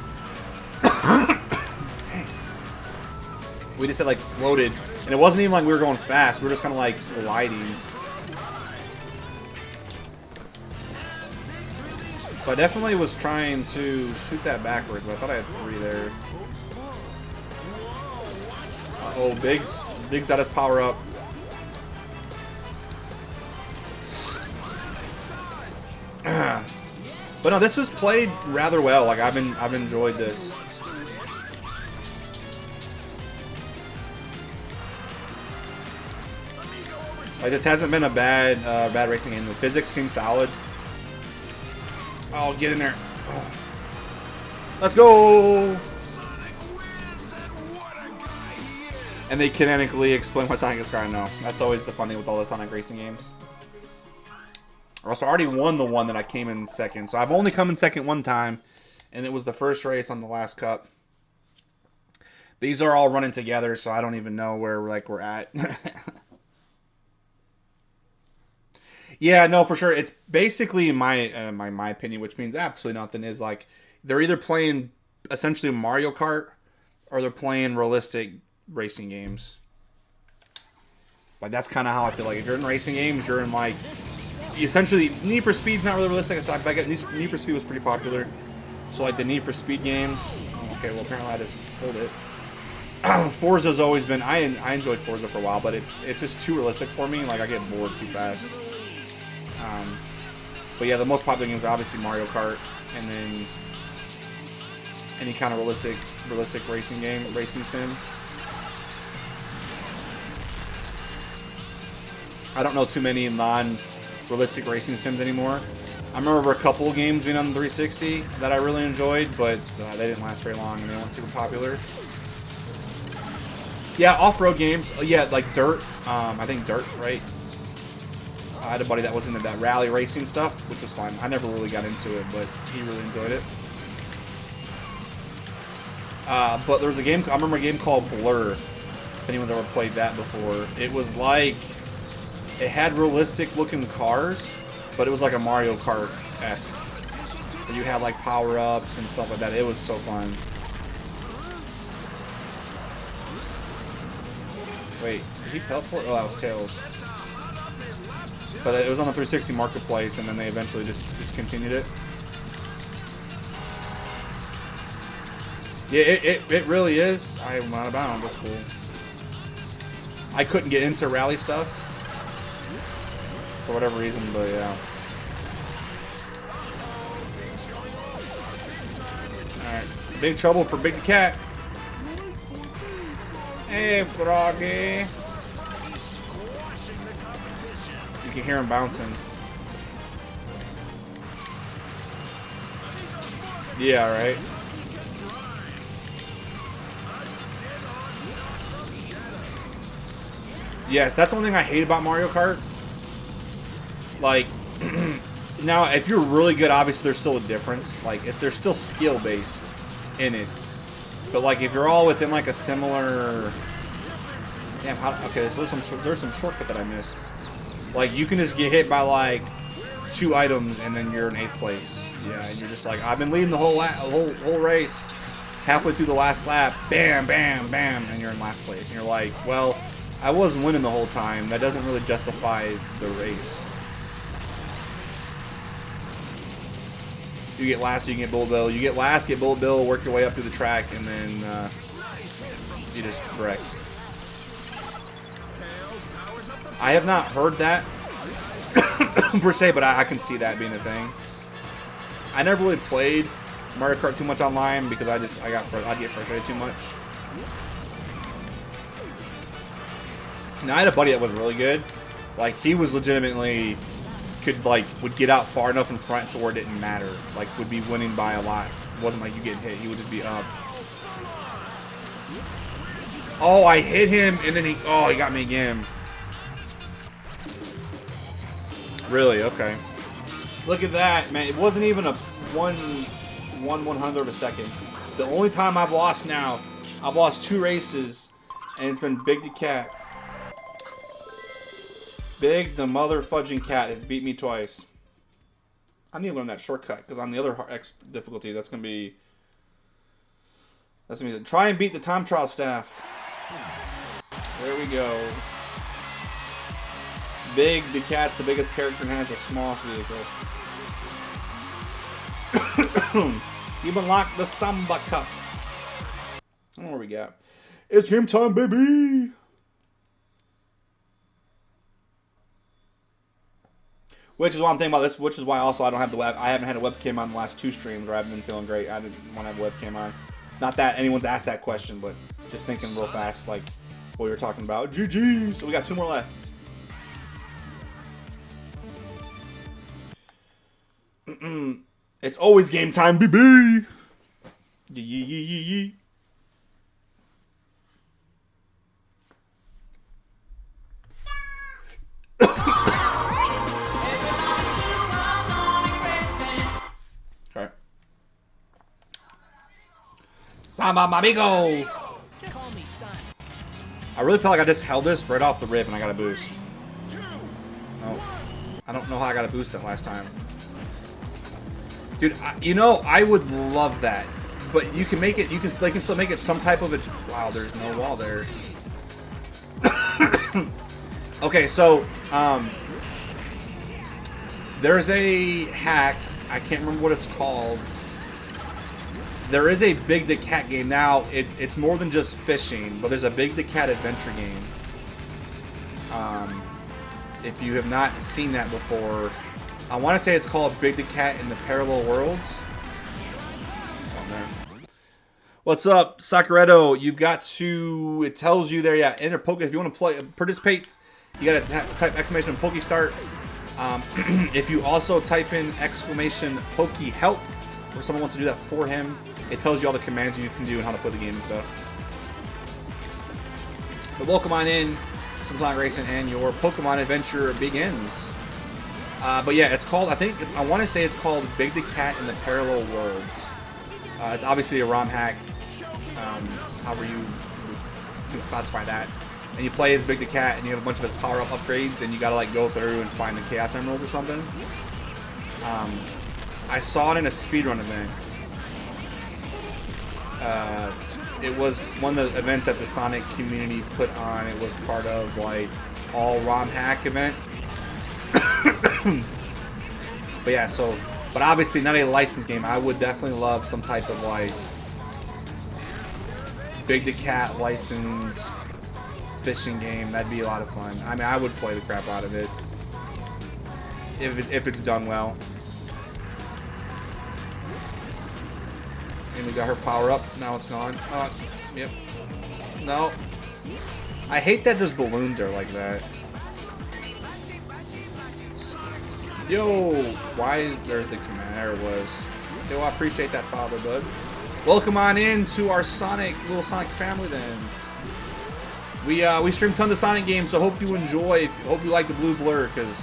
We just had, like, floated. And it wasn't even like we were going fast. We were just kind of, like, gliding. So I definitely was trying to shoot that backwards, but I thought I had 3 there. Uh-oh, Biggs. Biggs got his power up. But no, this has played rather well. Like I've enjoyed this. Like this hasn't been a bad racing game. The physics seem solid. Oh, get in there. Oh. Let's go! And they canonically explain why Sonic is crying. No, that's always the funny with all the Sonic racing games. I also already won the one that I came in second. So I've only come in second one time. And it was the first race on the last cup. These are all running together, so I don't even know where we're at. Yeah, no, for sure. It's basically my opinion, which means absolutely nothing, is like they're either playing essentially Mario Kart or they're playing realistic racing games. Like that's kind of how I feel. Like if you're in racing games, you're in like essentially Need for Speed's not really realistic. Aside, but Need for Speed was pretty popular, so like the Need for Speed games. Okay, well apparently I just pulled it. Forza's always been. I enjoyed Forza for a while, but it's just too realistic for me. Like I get bored too fast. But yeah, the most popular games are obviously Mario Kart, and then any kind of realistic racing game, racing sim. I don't know too many non-realistic racing sims anymore. I remember a couple of games being on the 360 that I really enjoyed, but they didn't last very long and they weren't super popular. Yeah, off-road games. Yeah, like Dirt. I think Dirt, right? I had a buddy that was into that rally racing stuff, which was fun. I never really got into it, but he really enjoyed it. But there was a game, I remember a game called Blur, if anyone's ever played that before. It was like, it had realistic looking cars, but it was like a Mario Kart-esque. You had like power-ups and stuff like that. It was so fun. Wait, did he teleport? Oh, that was Tails. But it was on the 360 marketplace, and then they eventually just discontinued it. Yeah, it really is. I'm out of bounds. That's cool. I couldn't get into rally stuff for whatever reason, but yeah. Alright. Big trouble for Big Cat. Hey, Froggy. You can hear him bouncing. Yeah, right. Yes, that's the one thing I hate about Mario Kart. Like, now, if you're really good, obviously there's still a difference. Like, if there's still skill-based in it. But, like, if you're all within, like, a similar... Damn, okay, so there's some shortcut that I missed. Like, you can just get hit by, like, 2 items, and then you're in 8th place. Yeah, and you're just like, I've been leading the whole race. Halfway through the last lap, bam, bam, bam, and you're in last place. And you're like, well, I wasn't winning the whole time. That doesn't really justify the race. You get last, you can get Bullet Bill. You get last, get Bullet Bill, work your way up through the track, and then you just wreck. I have not heard that per se, but I can see that being a thing. I never really played Mario Kart too much online because I'd get frustrated too much. Now I had a buddy that was really good. Like, he was legitimately would get out far enough in front to where it didn't matter. Like, would be winning by a lot. It wasn't like you getting hit. He would just be up. Oh, I hit him and then he got me again. Really? Okay. Look at that, man. It wasn't even a 1/100 of a second. The only time I've lost now, I've lost 2 races, and it's been Big the Cat. Big the mother fudging cat has beat me twice. I need to learn that shortcut because on the other X difficulty, that's gonna be try and beat the time trial staff. There we go. Big the cat's the biggest character and has the smallest vehicle. You've unlocked the Samba Cup. I don't know what we got. It's game time, baby. Which is why I'm thinking about this. Which is why also I don't have the web. I haven't had a webcam on the last 2 streams where I've been feeling great. I didn't want to have a webcam on. Not that anyone's asked that question, but just thinking real fast, like what we were talking about. GG. So we got 2 more left. It's always game time, baby. Yee. Okay. Samba Mamigo. I really felt like I just held this right off the rip and I got a boost. Oh, I don't know how I got a boost that last time. Dude, I would love that, but you can make it. They can still make it some type of a. Wow, there's no wall there. Okay, so there's a hack. I can't remember what it's called. There is a Big the Cat game now. It's more than just fishing, but there's a Big the Cat adventure game. If you have not seen that before. I want to say it's called Big the Cat in the Parallel Worlds. Oh, man. What's up, Sakuretto? You've got to... It tells you there, yeah, enter Poke. If you want to participate, you got to type exclamation Poke Start. If you also type in exclamation Poke Help, or someone wants to do that for him, it tells you all the commands you can do and how to play the game and stuff. But welcome on in, Sonic Racing, and your Pokemon adventure begins. But yeah, it's called, I want to say it's called Big the Cat in the Parallel Worlds. It's obviously a ROM hack, however you can classify that. And you play as Big the Cat, and you have a bunch of his power-up upgrades, and you gotta like go through and find the Chaos Emeralds or something. I saw it in a speedrun event. It was one of the events that the Sonic community put on. It was part of like all ROM hack event. But yeah, but obviously not a licensed game. I would definitely love some type of like Big the Cat license fishing game. That'd be a lot of fun. I mean, I would play the crap out of it if it's done well. And we got her power up. Now it's gone. Yep. No. I hate that there's balloons there like that. Yo, there's the command. There it was. Yo, I appreciate that, father, bud. Welcome on in to our little Sonic family then. We stream tons of Sonic games, so hope you enjoy. Hope you like the blue blur, because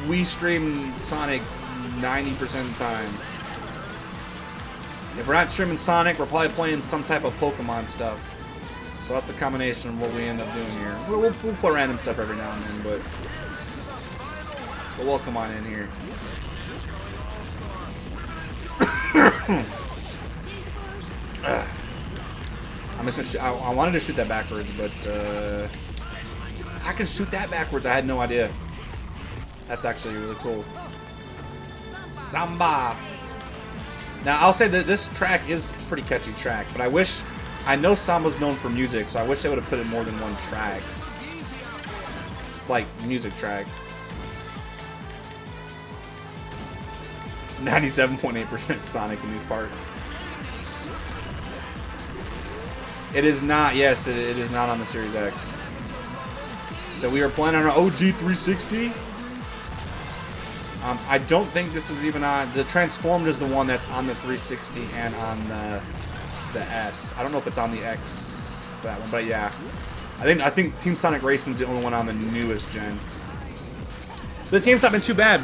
we stream Sonic 90% of the time. If we're not streaming Sonic, we're probably playing some type of Pokemon stuff. So that's a combination of what we end up doing here. We'll play random stuff every now and then, but we'll come on in here. I'm just gonna shoot. I wanted to shoot that backwards, but I can shoot that backwards. I had no idea. That's actually really cool. Samba. Now I'll say that this track is a pretty catchy track, but I know Samba's known for music, so I wish they would have put in more than one track, like music track. 97.8% Sonic in these parts. It is not. Yes, it is not on the Series X. So we are playing on our OG 360. I don't think this is even on. The Transformed is the one that's on the 360 and on the S. I don't know if it's on the X, that one, but yeah. I think Team Sonic Racing is the only one on the newest gen. This game's not been too bad.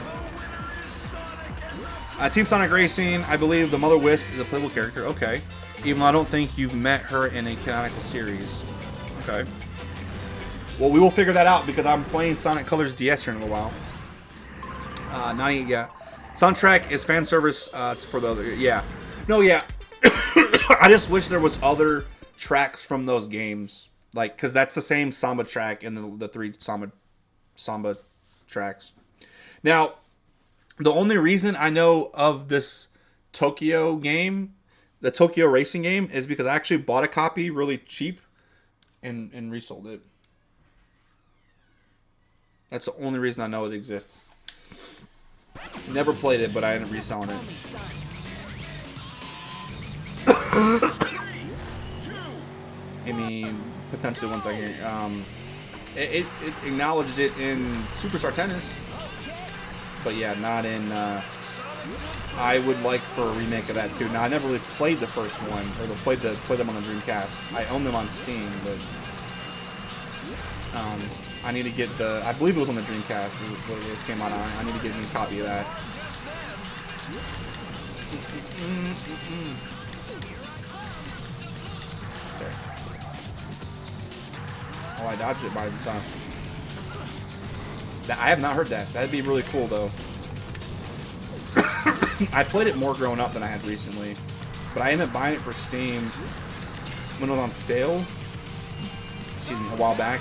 Team Sonic Racing, I believe the Mother Wisp is a playable character. Okay. Even though I don't think you've met her in a canonical series. Okay. Well, we will figure that out because I'm playing Sonic Colors DS here in a little while. Yeah. Soundtrack is fan service for the other. Yeah. No, yeah. I just wish there was other tracks from those games. Like, because that's the same Samba track in the three Samba tracks. Now, the only reason I know of this Tokyo game, the Tokyo Racing game, is because I actually bought a copy really cheap and resold it. That's the only reason I know it exists. Never played it, but I ended up reselling it. I mean, potentially once I hear it acknowledged it in Superstar Tennis, but yeah, not in. I would like for a remake of that too. Now I never really played the first one, or played them on the Dreamcast. I own them on Steam, but I need to get the. I believe it was on the Dreamcast. What it came out on. I need to get a new copy of that. Okay. Oh, I dodged it by the time. I have not heard that. That'd be really cool, though. I played it more growing up than I had recently, but I ended up buying it for Steam when it was on sale. Excuse me, a while back.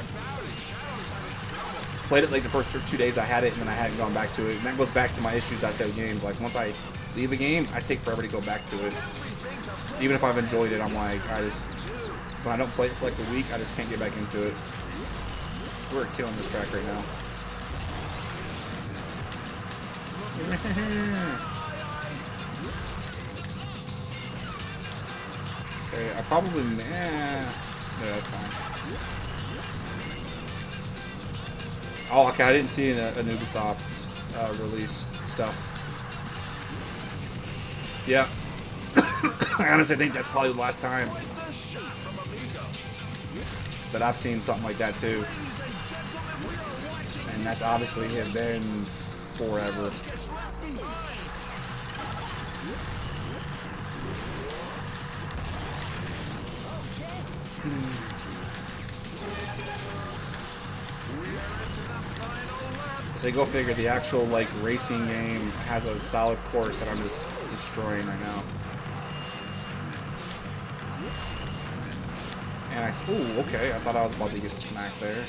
Played it like the first 2 days I had it, and then I hadn't gone back to it. And that goes back to my issues I said with games. Like, once I leave a game, I take forever to go back to it. Even if I've enjoyed it, I'm like, when I don't play it for like a week, I just can't get back into it. We're killing this track right now. Okay, I probably, yeah, that's fine. Oh, okay, I didn't see an Ubisoft release stuff. Yeah. I honestly think that's probably the last time that I've seen something like that too. And that's obviously have been forever. So go figure, the actual like racing game has a solid course that I'm just destroying right now. And ooh, okay, I thought I was about to get smacked there.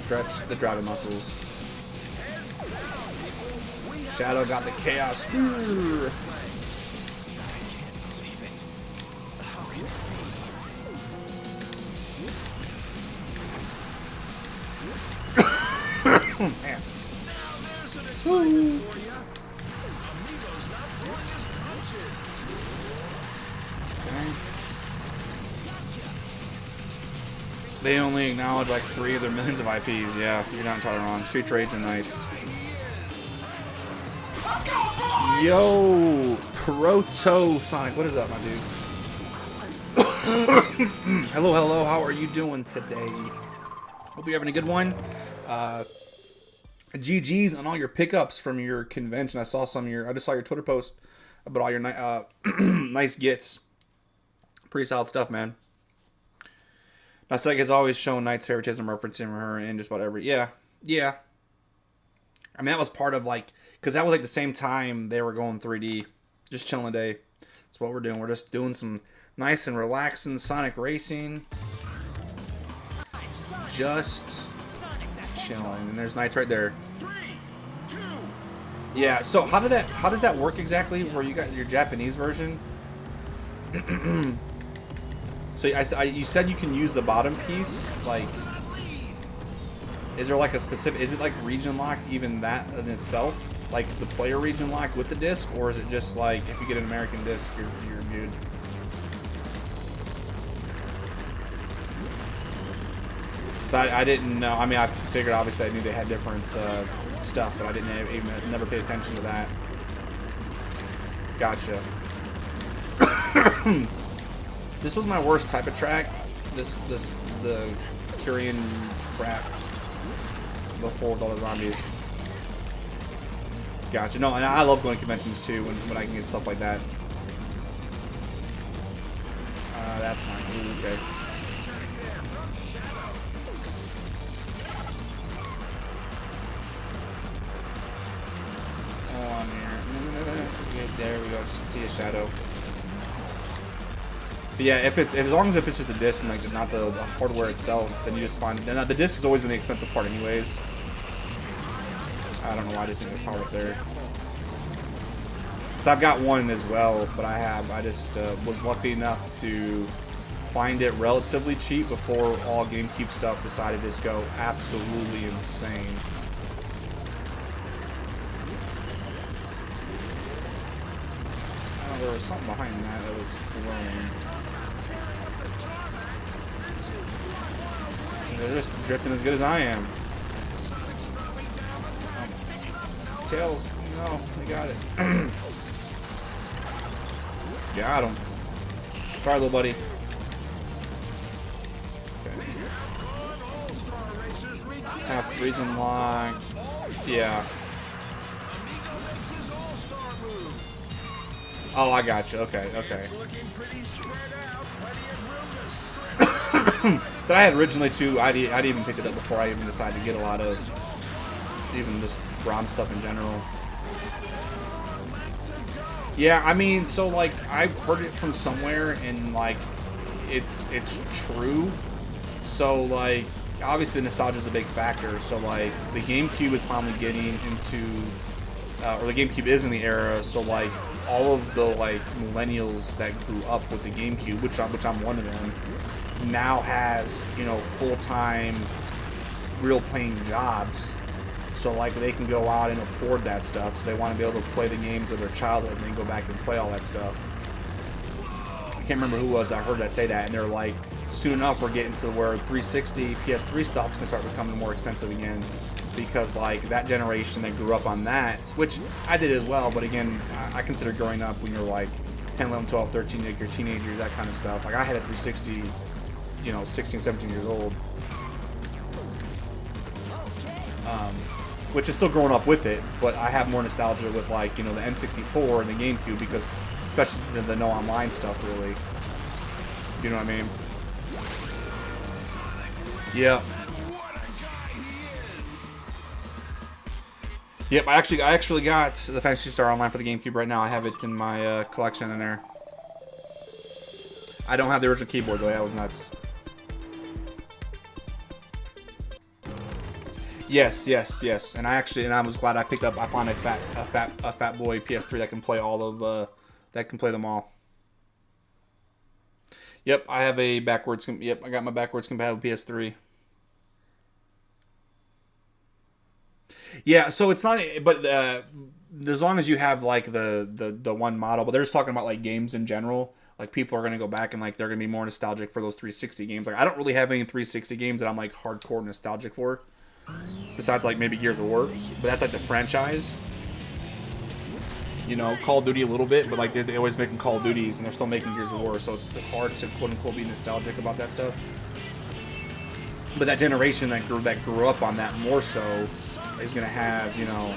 Stretch the driving muscles. Shadow got the chaos spear. Man. Woo. Okay. They only acknowledge like 3 of their millions of IPs. Yeah, you're not entirely wrong. Street Rage and Knights. Yo, Proto Sonic, what is up, my dude? Hello, hello. How are you doing today? Hope you're having a good one. GG's on all your pickups from your convention. I just saw your Twitter post about all your nice gets. Pretty solid stuff, man. Now, Sega's always shown Knight's favoritism, referencing her in just about every. Yeah. I mean, that was part of because that was the same time they were going 3D, just chilling a day. That's what we're doing. We're just doing some nice and relaxing Sonic racing. Just chilling. And there's Knights right there. Yeah, so how does that work exactly? Where you got your Japanese version? So you said you can use the bottom piece. Is there a specific? Is it region locked? Even that in itself, the player region locked with the disc, or is it just if you get an American disc, you're good? So I didn't know. I mean, I figured obviously I knew they had different stuff, but I didn't even never pay attention to that. Gotcha. This was my worst type of track. The Korean crap before with all the zombies. Gotcha. No, and I love going to conventions too when I can get stuff like that. That's not cool. Okay. On here. There we go. Just see a shadow. But yeah, as long as it's just a disc and not the hardware itself, then you just find. And the disc has always been the expensive part, anyways. I don't know why I just didn't get power up there. So I've got one as well, but I just was lucky enough to find it relatively cheap before all GameCube stuff decided to just go absolutely insane. There was something behind that was glowing. They're just drifting as good as I am. Tails, no, they got it. Got him. Try, little buddy. Okay. Half region lock. Yeah. Oh, I got you. Okay. So I had originally too. I'd even picked it up before I even decided to get a lot of even just ROM stuff in general. Yeah, I mean, so I've heard it from somewhere, and it's true. So obviously nostalgia is a big factor. So the GameCube is finally getting into, or the GameCube is in the era. So all of the millennials that grew up with the GameCube, which I'm one of them, now has full-time, real paying jobs. So they can go out and afford that stuff. So they want to be able to play the games of their childhood and then go back and play all that stuff. I can't remember who was I heard that say that, and they're soon enough we're getting to where 360, PS3 stuff is gonna start becoming more expensive again. Because that generation that grew up on that, which I did as well, but again, I consider growing up when you're 10, 11, 12, 13, you're teenagers, that kind of stuff. I had a 360, 16, 17 years old. Which is still growing up with it, but I have more nostalgia with the N64 and the GameCube, because especially the no online stuff, really. You know what I mean? Yeah. Yep, I actually got the Fantasy Star Online for the GameCube right now. I have it in my collection in there. I don't have the original keyboard though. That was nuts. Yes. And I was glad I picked up. I found a fat boy PS3 that can play them all. Yep, I have a backwards. Yep, I got my backwards compatible PS3. Yeah, so it's not, but as long as you have the one model, but they're just talking about games in general. People are gonna go back and they're gonna be more nostalgic for those 360 games. I don't really have any 360 games that I'm hardcore nostalgic for, besides maybe Gears of War, but that's the franchise. You know, Call of Duty a little bit, but like they always making Call of Duties, and they're still making Gears of War, so it's hard to quote unquote be nostalgic about that stuff. But that generation that grew up on that more so is gonna have, you know,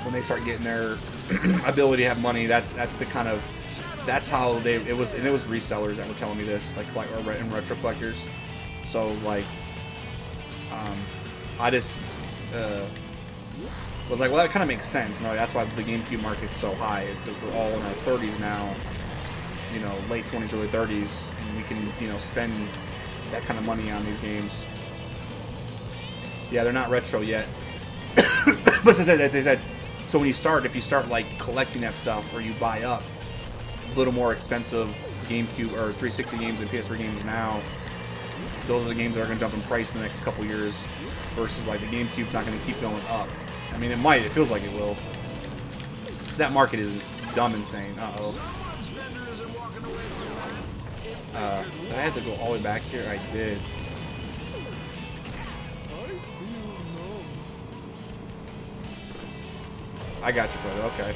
when they start getting their ability to have money, that's the kind of that's how it was resellers that were telling me this, like and retro collectors. So like, I just was like, well, that kind of makes sense. You know, that's why the GameCube market's so high, is because we're all in our 30s now. You know, late 20s, early 30s, and we can, you know, spend that kind of money on these games. Yeah, they're not retro yet. But they said, so when you start, if you start like collecting that stuff, or you buy up a little more expensive GameCube or 360 games and PS3 games now, those are the games that are going to jump in price in the next couple years, versus like the GameCube's not going to keep going up. I mean, it might. It feels like it will. That market is dumb insane. Uh-oh. Did I have to go all the way back here? I did. I got you, brother. Okay.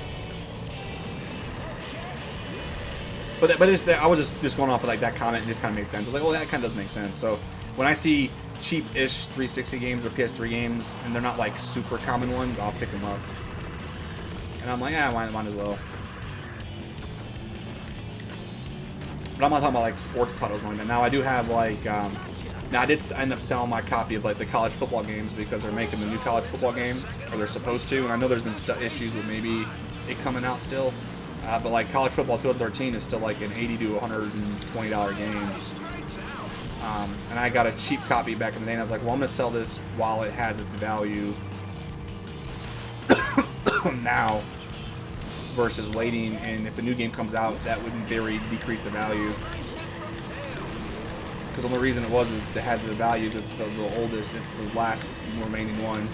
But it's that I was just going off of like that comment, and just kind of made sense. I was like, well, that kind of does make sense. So when I see cheap-ish 360 games or PS3 games, and they're not like super common ones, I'll pick them up. And I'm like, yeah, might as well. But I'm not talking about like sports titles like that. Now I do have like, now I did end up selling my copy of like the college football games, because they're making the new college football game, or they're supposed to. And I know there's been issues with maybe it coming out still. But like college football 2013 is still like an $80 to $120 game. And I got a cheap copy back in the day, and I was like, well, I'm going to sell this while it has its value now, versus waiting, and if the new game comes out, that would in theory decrease the value. Because the only reason it was is it has the values, it's the oldest, it's the last remaining one.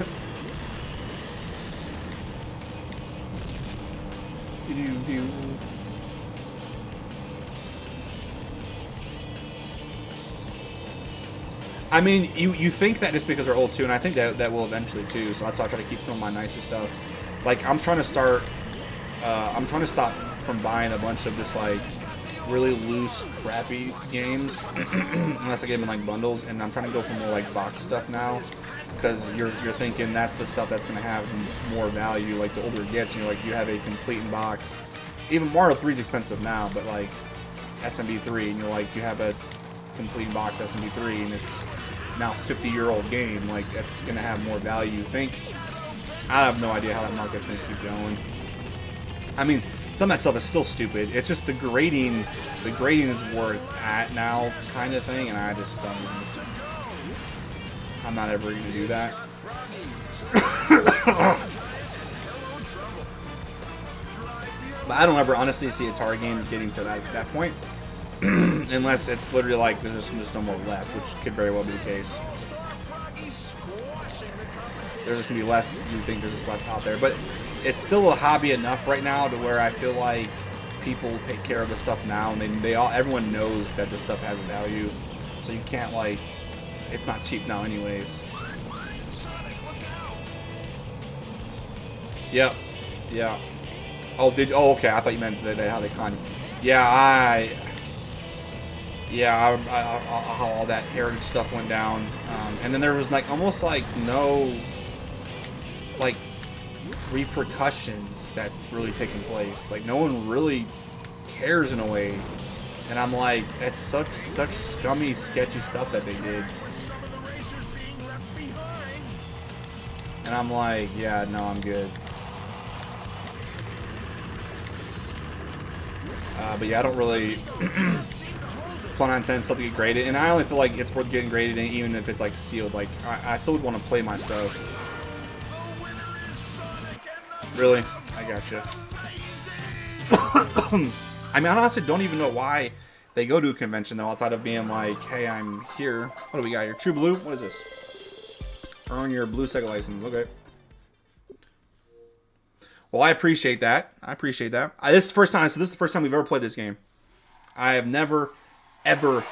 I mean, you think that just because they're old too, and I think that will eventually too. So that's why I try to keep some of my nicer stuff. Like I'm trying to stop from buying a bunch of just like really loose, crappy games, unless I get them in like bundles. And I'm trying to go for more like box stuff now, because you're thinking that's the stuff that's going to have more value. Like the older it gets, and you're like, you have a complete in box. Even Mario 3 is expensive now, but like SMB3, and you're like, you have a complete in box SMB3, and it's now 50-year-old game. Like that's going to have more value. You think? I have no idea how that market's going to keep going. I mean, some of that stuff is still stupid. It's just the grading. The grading is where it's at now, kind of thing, and I just I'm not ever going to do that. But I don't ever honestly see Atari games getting to that point, unless it's literally like there's just no more left, which could very well be the case. There's just gonna be less. You think there's just less out there, but it's still a hobby enough right now to where I feel like people take care of the stuff now, and everyone knows that this stuff has value, so you can't like. It's not cheap now, anyways. Yep. Yeah. Oh, okay. I thought you meant how they con. Yeah, how all that heritage stuff went down, and then there was like almost like no like repercussions that's really taking place. Like no one really cares in a way, and I'm like, that's such scummy, sketchy stuff that they did. And I'm like, yeah, no, I'm good. But yeah, I don't really plan on sending stuff to get graded, and I only feel like it's worth getting graded, even if it's like sealed. Like I still would want to play my stuff. Really, I gotcha. I mean, I honestly don't even know why they go to a convention though, outside of being like, hey, I'm here. What do we got here? True Blue. What is this? Earn your blue Sega license. Okay. Well, I appreciate that. This is the first time. So this is the first time we've ever played this game. I have never, ever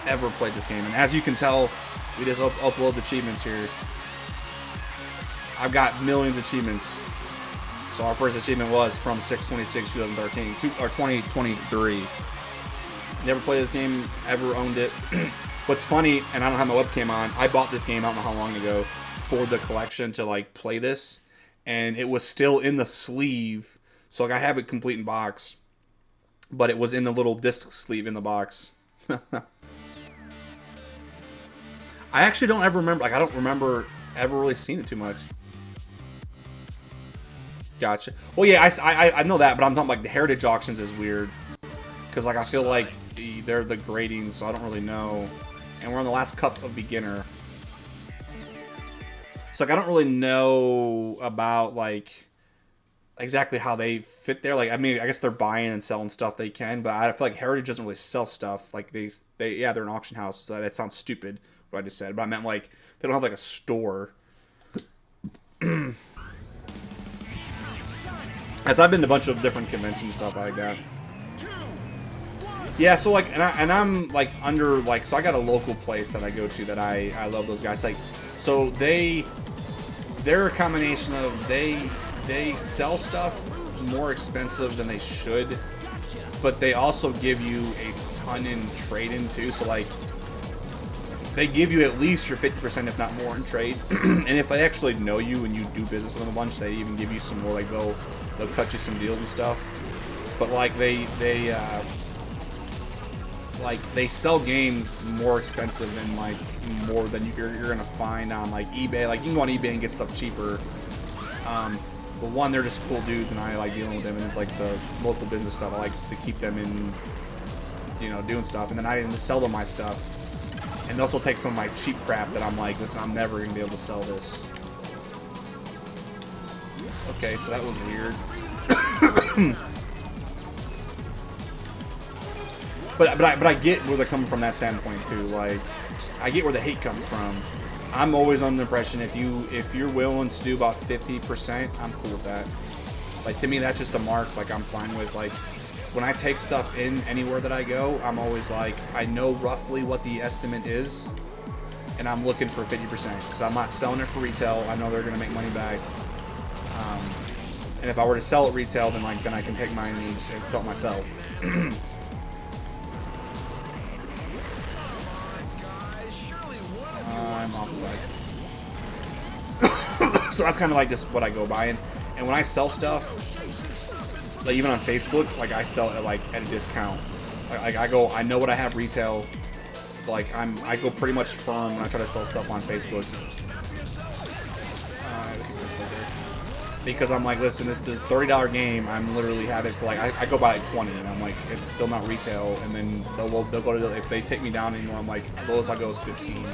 played this game. And as you can tell, we just upload achievements here. I've got millions of achievements. So our first achievement was from 6/26/2013 or 2023. Never played this game, ever owned it. What's funny, and I don't have my webcam on, I bought this game I don't know how long ago for the collection to like play this, and it was still in the sleeve. So like I have it complete in box, but it was in the little disc sleeve in the box. I actually don't ever remember, like I don't remember ever really seeing it too much. Gotcha. Well, yeah, I know that, but I'm talking like the heritage auctions is weird. Because like I feel like they're the gradings, so I don't really know. And we're on the last cup of beginner. So like I don't really know about like exactly how they fit there. Like I mean, I guess they're buying and selling stuff they can, but I feel like Heritage doesn't really sell stuff. Like they yeah, they're an auction house. So that sounds stupid what I just said, but I meant like they don't have like a store. As I've been to a bunch of different conventions stuff like that. Yeah, so like, and I'm like under like, so I got a local place that I go to that I love those guys. Like, so they're a combination of they sell stuff more expensive than they should, but they also give you a ton in trade-in too. So like, they give you at least your 50%, if not more, in trade. And if they actually know you and you do business with them a bunch, they even give you some more. Like they'll cut you some deals and stuff. But like they sell games more expensive than like more than you're gonna find on like eBay. Like you can go on eBay and get stuff cheaper. But one, they're just cool dudes, and I like dealing with them. And it's like the local business stuff. I like to keep them in, you know, doing stuff. And then I just sell them my stuff. And also take some of my cheap crap that I'm like, listen, I'm never gonna be able to sell this. Okay, so that was weird. But I get where they're coming from that standpoint too. Like, I get where the hate comes from. I'm always under the impression if you're willing to do about 50%, I'm cool with that. Like to me, that's just a mark. Like I'm fine with. Like when I take stuff in anywhere that I go, I'm always like, I know roughly what the estimate is, and I'm looking for 50% because I'm not selling it for retail. I know they're gonna make money back. And if I were to sell it retail, then I can take mine and sell it myself. I'm off the bike. So that's kind of like just what I go by. And when I sell stuff, like even on Facebook, like I sell it like at a discount. Like I know what I have retail. Like I go pretty much firm when I try to sell stuff on Facebook. Because I'm like, listen, this is a $30 game. I'm literally have it for like I go by like 20, and I'm like, it's still not retail. And then they'll go to if they take me down anymore, I'm like, the lowest I go is 15.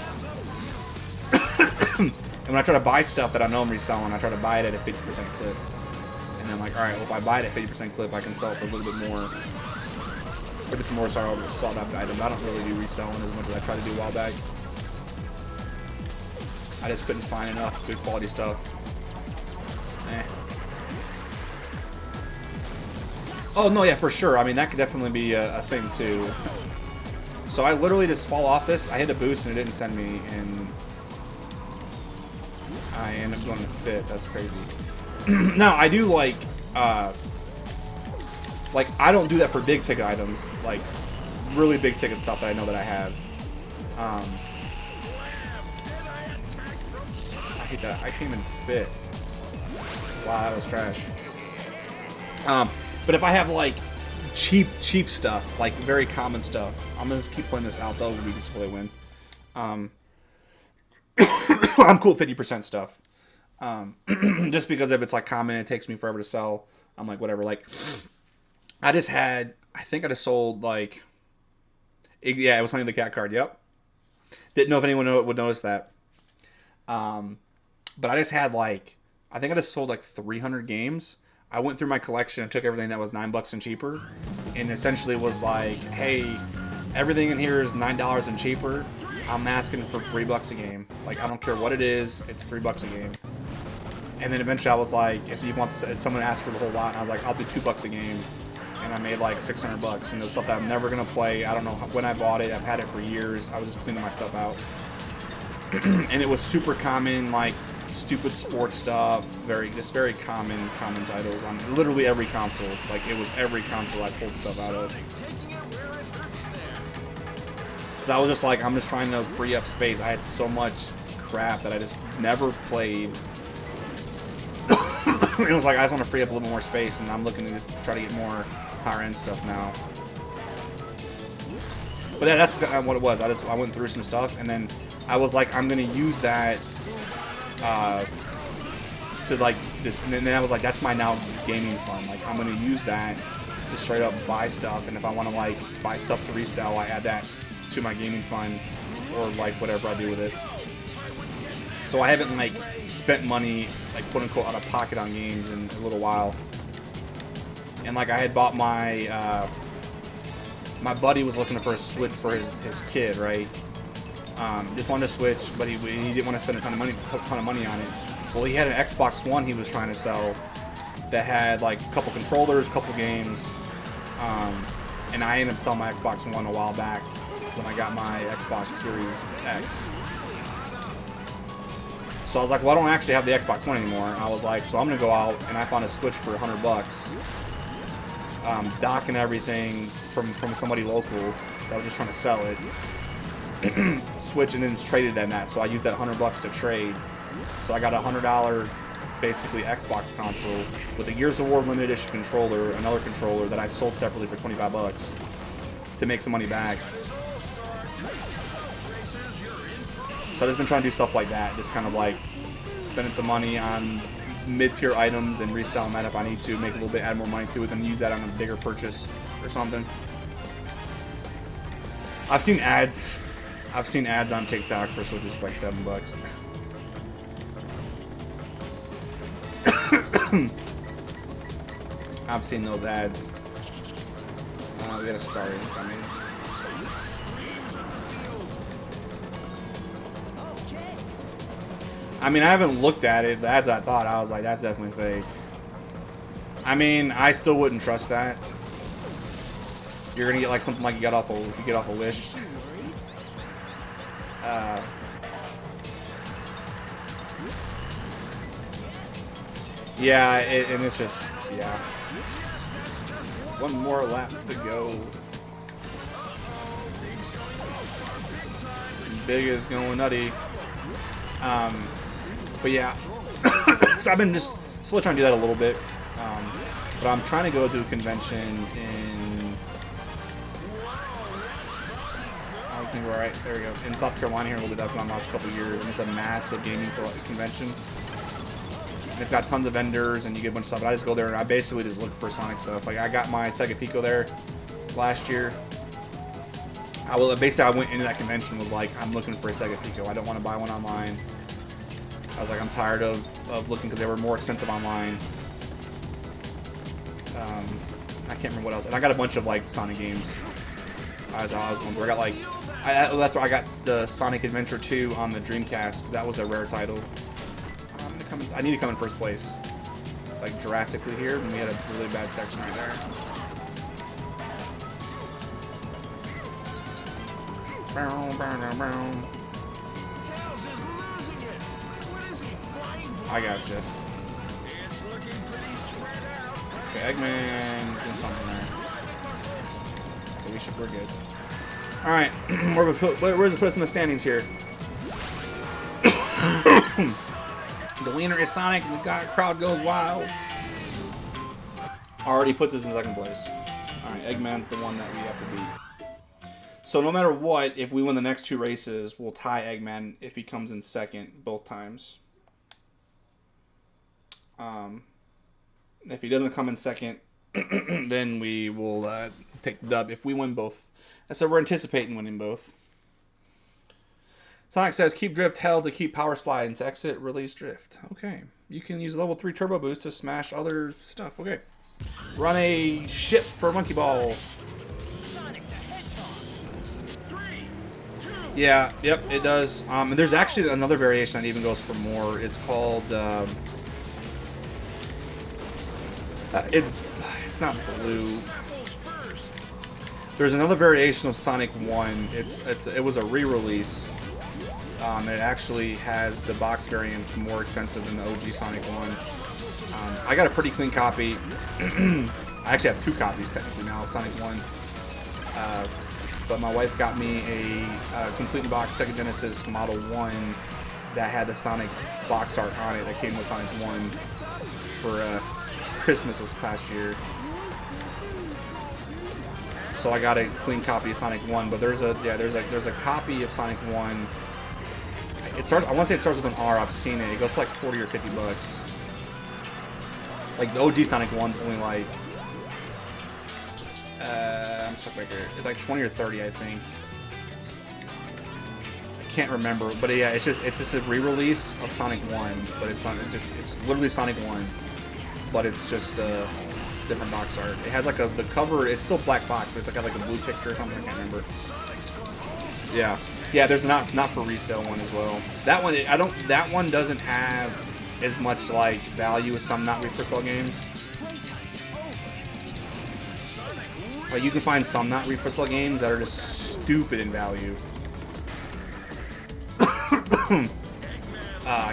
And when I try to buy stuff that I know I'm reselling, I try to buy it at a 50% clip. And then I'm like, all right, well, if I buy it at 50% clip, I can sell it for a little bit more. If it's more sought after items, I don't really do reselling as much as I try to do a while back. I just couldn't find enough good quality stuff. Oh no, yeah, for sure. I mean, that could definitely be a thing too. So I literally just fall off this. I hit a boost and it didn't send me, and I end up going to fit. That's crazy. Now I do like I don't do that for big ticket items, like really big ticket stuff that I know that I have. I hate that. I came in fit. Wow, that was trash. But if I have like cheap stuff, like very common stuff, I'm gonna keep playing this out. That'll be just way win. I'm cool with 50% stuff. Just because if it's like common, it takes me forever to sell. I'm like whatever. Like I think I just sold like, yeah, it was Honey the Cat card. Yep. Didn't know if anyone would notice that. But I just had like, I think I just sold like 300 games. I went through my collection and took everything that was $9 and cheaper, and essentially was like, hey, everything in here is $9 and cheaper. I'm asking for $3 a game. Like, I don't care what it is, it's $3 a game. And then eventually I was like, if someone asked for the whole lot, and I was like, I'll do $2 a game. And I made like $600, and it was stuff that I'm never gonna play. I don't know when I bought it. I've had it for years. I was just cleaning my stuff out. And it was super common, like stupid sports stuff, just very common titles on literally every console. Like it was every console I pulled stuff out of. So I was just like, I'm just trying to free up space. I had so much crap that I just never played. It was like I just want to free up a little more space, and I'm looking to just try to get more higher end stuff now. But yeah, that's what it was. I went through some stuff, and then I was like, I'm gonna use that to like just. And then I was like, that's my now gaming fund. Like I'm gonna use that to straight up buy stuff, and if I want to like buy stuff to resell, I add that to my gaming fund, or like whatever I do with it. So I haven't like spent money like quote unquote out of pocket on games in a little while. And like I had bought my my buddy was looking for a Switch for his kid, right? Just wanted a Switch, but he didn't want to spend a ton of money on it. Well, he had an Xbox One he was trying to sell that had like a couple controllers, a couple games, and I ended up selling my Xbox One a while back when I got my Xbox Series X. So I was like, well, I don't actually have the Xbox One anymore. I was like, so I'm gonna go out, and I found a Switch for $100. Dock and everything from somebody local that was just trying to sell it. Switch, and then it's traded in that. So I used that $100 to trade. So I got a $100 basically Xbox console with a Gears of War limited edition controller, another controller that I sold separately for $25 to make some money back. So I've just been trying to do stuff like that, just kind of like spending some money on mid-tier items and reselling that if I need to, make a little bit, add more money to it, and use that on a bigger purchase or something. I've seen ads on TikTok for Switches for like $7. I've seen those ads. We got a star incoming. I mean, I haven't looked at it. The ads I thought, I was like, that's definitely fake. I mean, I still wouldn't trust that. You're gonna get like something like you get off a Wish. Yeah, and it's just, yeah. One more lap to go. Big is going nutty. But yeah, so I've been just still trying to do that a little bit. But I'm trying to go to a convention in, I think we're right, there we go, in South Carolina here a little bit. I've been on the last couple of years, and it's a massive gaming convention. And it's got tons of vendors, and you get a bunch of stuff. But I just go there and I basically just look for Sonic stuff. Like I got my Sega Pico there last year. I went into that convention was like, I'm looking for a Sega Pico. I don't want to buy one online. I was like, I'm tired of looking because they were more expensive online. I can't remember what else. And I got a bunch of like Sonic games. I was going through. I got like, that's where I got the Sonic Adventure 2 on the Dreamcast because that was a rare title. I need to come in first place, like drastically here, and we had a really bad section right there. I gotcha. Okay, Eggman doing something there. Okay, we're good. All right, where's it put us in the standings here? The winner is Sonic, and the crowd goes wild. Already puts us in second place. All right, Eggman's the one that we have to beat. So no matter what, if we win the next two races, we'll tie Eggman if he comes in second both times. If he doesn't come in second, then we will take the dub if we win both. So we're anticipating winning both. Sonic says, keep drift held to keep power slides. Exit, release drift. Okay. You can use level 3 turbo boost to smash other stuff. Okay. Run a ship for Monkey Ball. Yeah, yep, it does. And there's actually another variation that even goes for more. It's called, it's not blue. There's another variation of Sonic 1. It was a re-release. It actually has the box variants more expensive than the OG Sonic 1. I got a pretty clean copy. I actually have 2 copies technically now of Sonic 1. But my wife got me a complete box Sega Genesis Model 1 that had the Sonic box art on it that came with Sonic 1 for Christmas this past year. So I got a clean copy of Sonic 1, but there's a copy of Sonic 1. It starts. I want to say it starts with an R. I've seen it. It goes for like 40 or 50 bucks. Like the OG Sonic 1's only like I'm stuck right here. It's like 20 or 30, I think. I can't remember, but yeah, it's just a re-release of Sonic 1, but it's literally Sonic 1, but it's just different box art. It has like the cover. It's still black box, but it's got like a blue picture or something. I can't remember. Yeah, there's not for resale one as well. That one, that one doesn't have as much like value as some not for sale games. Like you can find some not for sale games that are just stupid in value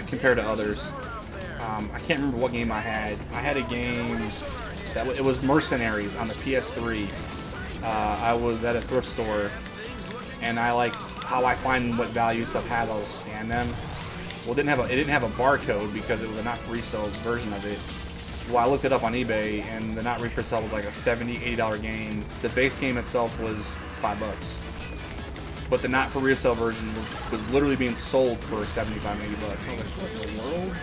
compared to others. I can't remember what game I had. I had a game that it was Mercenaries on the PS3. I was at a thrift store, and I like how I find what value stuff has. I'll scan them. Well, it didn't have a barcode because it was a not for resale version of it. Well, I looked it up on eBay, and the not for sale was like a $70, $80 game. The base game itself was $5, but the not for resale version was literally being sold for $75, $80. I was like, what in the world?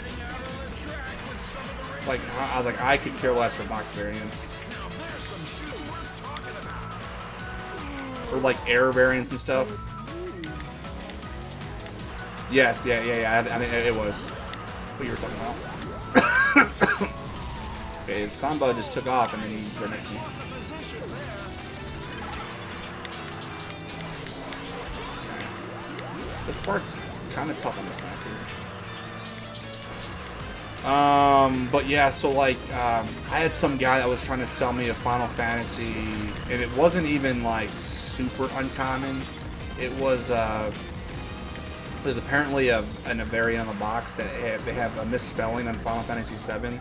It's like I was like, I could care less for box variants or like air variants and stuff. Yes, yeah. I mean, it was what you were talking about. Okay, Samba just took off and then he's right next to me. Okay. This part's kind of tough on this map here. But yeah, so like, I had some guy that was trying to sell me a Final Fantasy, and it wasn't even like super uncommon. There's apparently a variant on the box that they have a misspelling on Final Fantasy 7.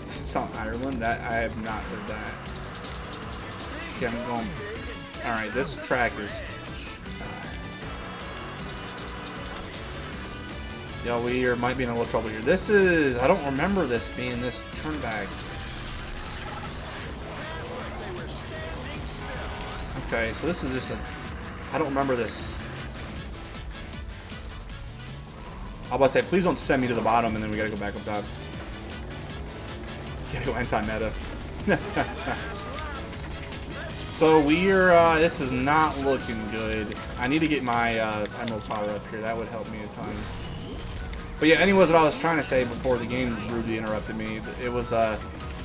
It's on Ireland. That I have not heard that. Okay, I'm going. All right, this track is. Yo, we might be in a little trouble here. This is. I don't remember this being this turn back. Okay, so this is just a... I don't remember this. I was about to say, please don't send me to the bottom and then we gotta go back up top. Gotta go anti-meta. So we're, this is not looking good. I need to get my Emerald Power up here. That would help me a ton. But yeah, anyways, what I was trying to say before the game rudely interrupted me, it was,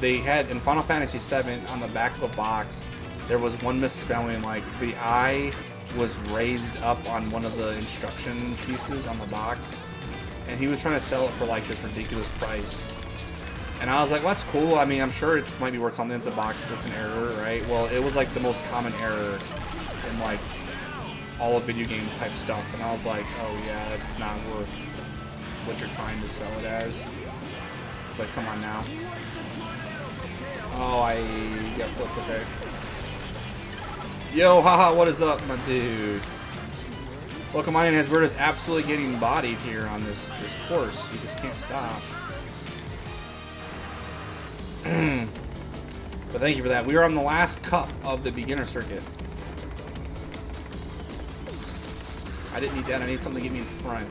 they had, in Final Fantasy VII, on the back of the box, there was one misspelling, like the I was raised up on one of the instruction pieces on the box, and he was trying to sell it for like this ridiculous price. And I was like, well, that's cool. I mean, I'm sure it might be worth something. It's a box, it's an error, right? Well, it was like the most common error in like all of video game type stuff. And I was like, oh yeah, that's not worth what you're trying to sell it as. It's like, come on now. Oh, I got flipped, okay. Yo, haha, what is up, my dude? Welcome on in, as we're just absolutely getting bodied here on this course. You just can't stop. But thank you for that. We are on the last cup of the beginner circuit. I didn't need that. I need something to get me in front.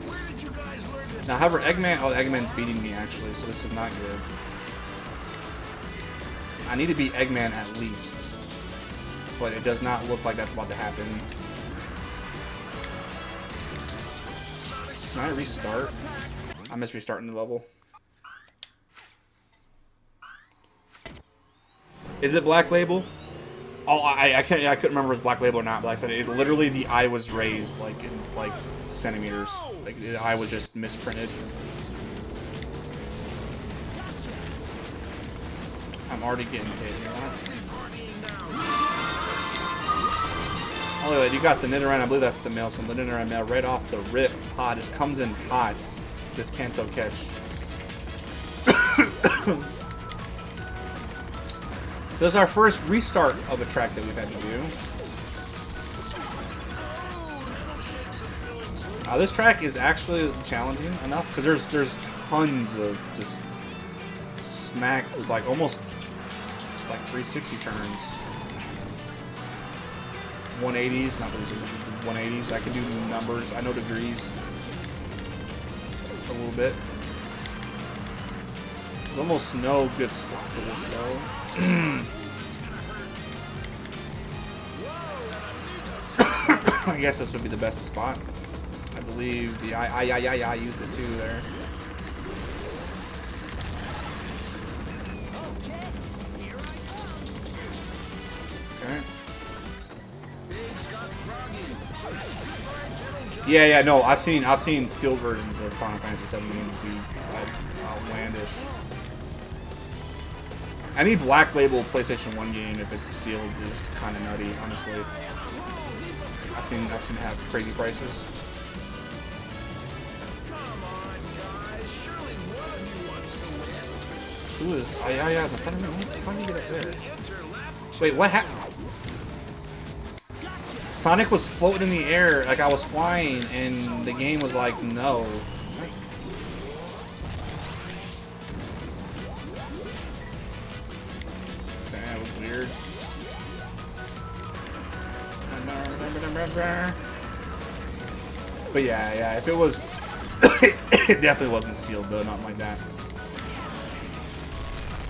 Now, however, Eggman's beating me, actually, so this is not good. I need to beat Eggman at least. But it does not look like that's about to happen. Can I restart? I miss restarting the level. Is it Black Label? Oh, I couldn't remember if it was Black Label or not, but like I said, it literally, the eye was raised like in like centimeters. Like the eye was just misprinted. I'm already getting hit. Oh, wait, you got the Nidoran. I believe that's the male. So the Nidoran male right off the rip. Hot. Just comes in hot. This Kanto catch. This is our first restart of a track that we've had to do. This track is actually challenging enough because there's tons of just smack. It's like almost like 360 turns. 180s, not 360, 180s. I can do numbers. I know degrees a little bit. There's almost no good spot for this though. I guess this would be the best spot. I believe the I used it too there. Okay. Yeah, no, I've seen sealed versions of Final Fantasy VII games be outlandish. Any black label PlayStation 1 game, if it's sealed, is kind of nutty, honestly. I've seen it have crazy prices. Who is? Yeah, in front of me. How do you get up there? Wait, what happened? Sonic was floating in the air like I was flying, and the game was like, no. That was weird. But yeah, if it was, it definitely wasn't sealed though, not like that.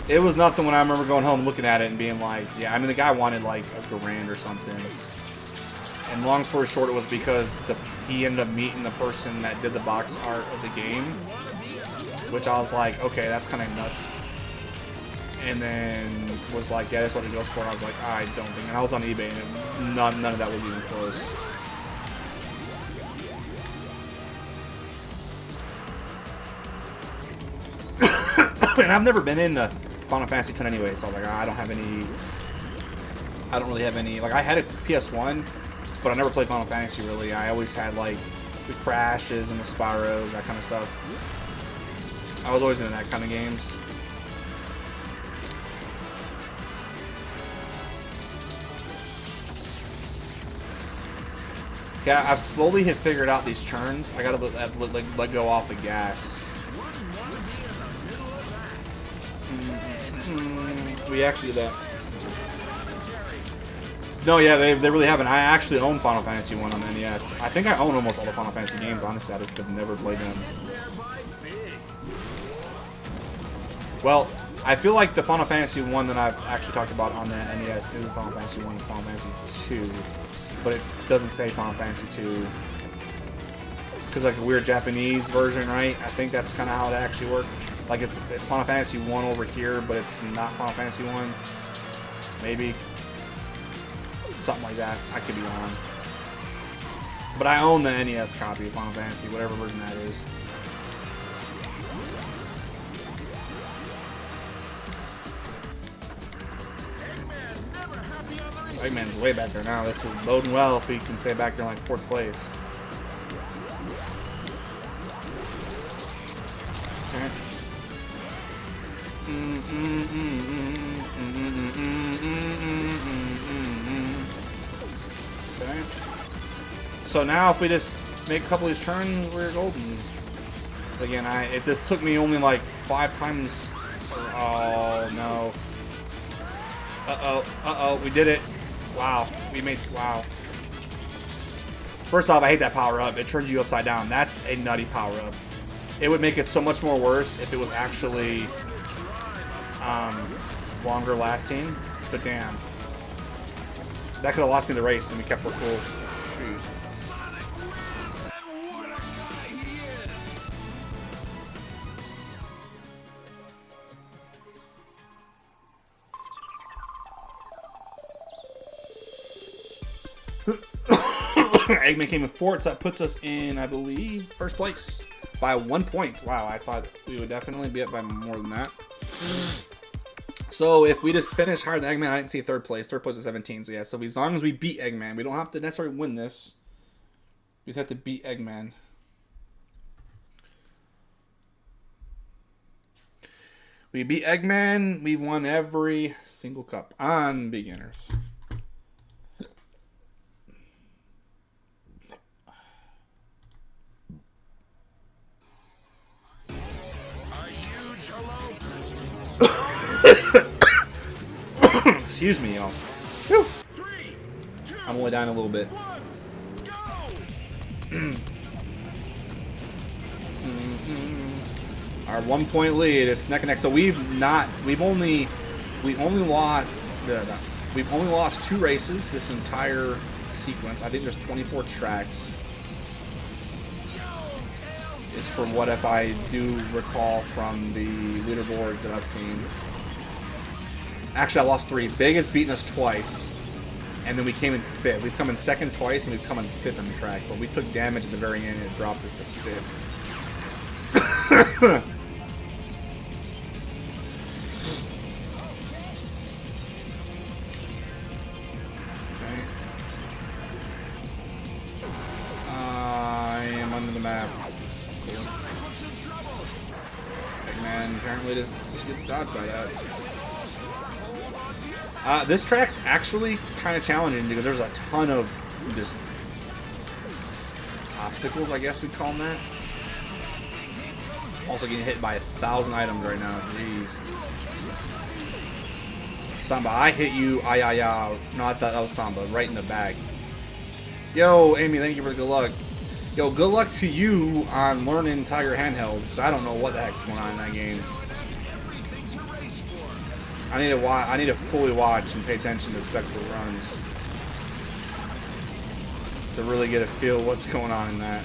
It was nothing when I remember going home looking at it and being like, yeah, I mean the guy wanted like a grand or something. And long story short, it was because he ended up meeting the person that did the box art of the game, which I was like, okay, that's kind of nuts. And then was like, yeah, that's what it goes for. And I was like, I don't think. And I was on eBay, and none of that was even close. And I've never been into Final Fantasy X anyway, so like I don't really have any. Like I had a PS1, but I never played Final Fantasy really. I always had like the Crashes and the Spyros, that kind of stuff. I was always into that kind of games. Yeah, I've slowly figured out these turns. I gotta let go off the gas. We actually did that. No, yeah, they really haven't. I actually own Final Fantasy 1 on the NES. I think I own almost all the Final Fantasy games, honestly. I just have never played them. Well, I feel like the Final Fantasy 1 that I've actually talked about on the NES isn't Final Fantasy 1, it's Final Fantasy 2. But it doesn't say Final Fantasy 2. Because like a weird Japanese version, right? I think that's kind of how it actually worked. Like it's Final Fantasy 1 over here, but it's not Final Fantasy 1. Maybe. Something like that. I could be wrong. But I own the NES copy of Final Fantasy, whatever version that is. Eggman's way back there now. This is boding well if we can stay back there in like 4th place. Okay. Okay. So now if we just make a couple of these turns, we're golden. Again, if this took me only like 5 times. Oh no. Uh-oh, we did it. Wow, wow. First off, I hate that power-up. It turns you upside down. That's a nutty power-up. It would make it so much more worse if it was actually longer lasting. But damn. That could have lost me the race and we kept her cool. Shoot. Eggman came in 4th, so that puts us in, I believe, 1st place by 1 point. Wow, I thought we would definitely be up by more than that. So if we just finish higher than Eggman, I didn't see third place. Third place is 17. So yeah, so as long as we beat Eggman, we don't have to necessarily win this. We just have to beat Eggman. We beat Eggman. We've won every single cup on beginners. A huge hello. Excuse me, y'all. Whew. 3, 2, I'm only down a little bit. 1, go! Our 1 point lead. It's neck and neck. So we've only lost 2 races this entire sequence. I think there's 24 tracks. It's from what if I do recall from the leaderboards that I've seen. Actually, I lost 3. Big has beaten us twice, and then we came in 5th. We've come in 2nd twice, and we've come in 5th on the track. But we took damage at the very end, and it dropped us to 5th. Okay. I am under the map. Eggman apparently just gets dodged by that. This track's actually kind of challenging because there's a ton of just obstacles, I guess we'd call them that. Also getting hit by 1,000 items right now. Jeez. Samba, I hit you. No, I thought that was Samba. Right in the bag. Yo, Amy, thank you for the good luck. Yo, good luck to you on learning Tiger Handheld, because I don't know what the heck's going on in that game. I need to fully watch and pay attention to Spectral runs to really get a feel of what's going on in that.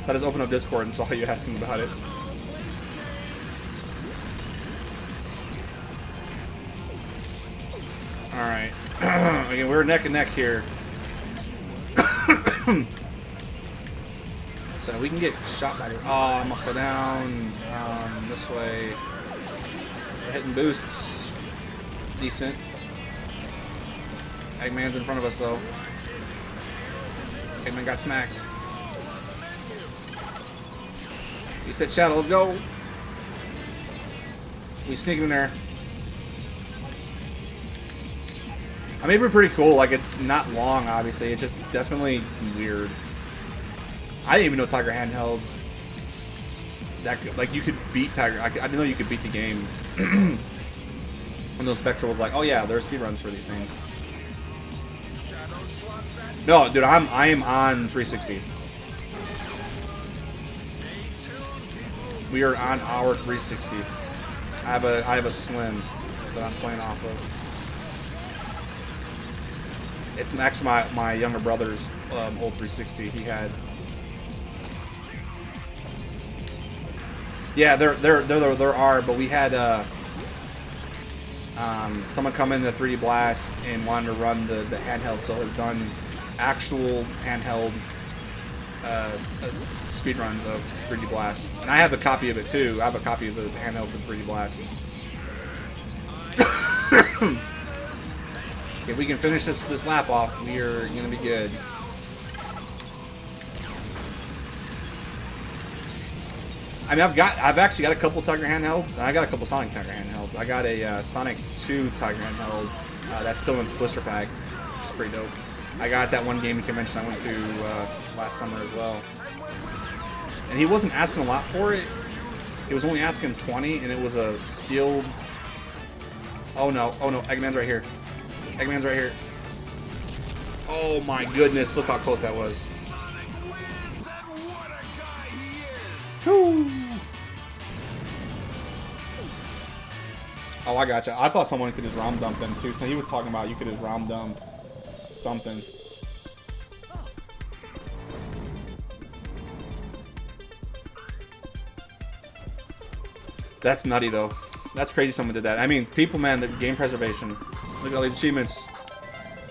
I just opened up Discord and saw you asking about it. Alright. Again, we're neck and neck here. So we can get shot by the... Oh, I'm upside down. This way. We're hitting boosts. Decent. Eggman's in front of us, though. Eggman got smacked. You said Shadow, let's go. We sneaking in there. I mean, we're pretty cool. Like, it's not long, obviously. It's just definitely weird. I didn't even know Tiger Handhelds. That like you could beat Tiger. I didn't know you could beat the game. When those Spectral was like, oh yeah, there are speedruns for these things. No, dude, I am on 360. We are on our 360. I have a Slim that I'm playing off of. It's actually my younger brother's old 360. He had. Yeah, there are, but we had someone come in the 3D Blast and wanted to run the handheld, so it's done actual handheld speedruns of 3D Blast. And I have a copy of it too. I have a copy of the handheld for 3D Blast. If we can finish this lap off, we are gonna be good. I mean, I've actually got a couple Tiger handhelds, and I got a couple Sonic Tiger handhelds. I got a Sonic 2 Tiger handheld that's still in its blister pack, which is pretty dope. I got that one gaming convention I went to last summer as well. And he wasn't asking a lot for it. He was only asking 20, and it was a sealed... Oh no, Eggman's right here. Eggman's right here. Oh my goodness, look how close that was. Woo. Oh, I gotcha. I thought someone could just ROM dump them too. So he was talking about you could just ROM dump something. That's nutty though. That's crazy someone did that. I mean, people, man, the game preservation. Look at all these achievements.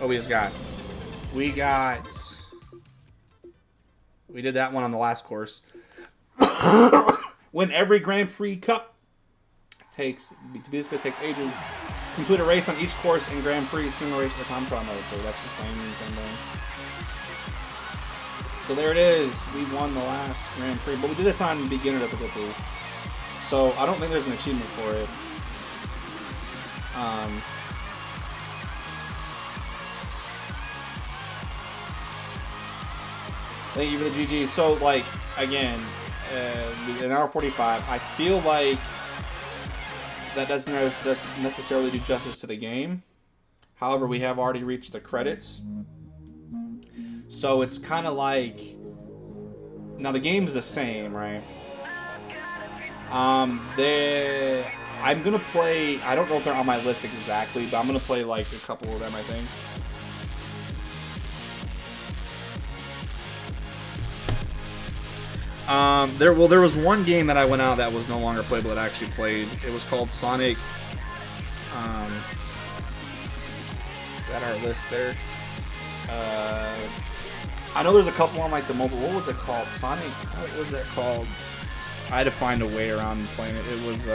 Oh, we did that one on the last course. Win every Grand Prix Cup. takes ages. Complete a race on each course in Grand Prix, single race, or time trial mode. So that's the same thing. So there it is. We won the last Grand Prix, but we did this on beginner difficulty. So I don't think there's an achievement for it. Thank you for the GG. So, like, again, an hour 45. I feel like that doesn't necessarily do justice to the game. However, we have already reached the credits. So it's kind of like... Now, the game's the same, right? I'm going to play... I don't know if they're on my list exactly, but I'm going to play, like, a couple of them, I think. There was one game that I went out that was no longer playable that I actually played. It was called Sonic. Got our list there. I know there's a couple on like the mobile. What was it called? Sonic. What was that called? I had to find a way around playing it. It was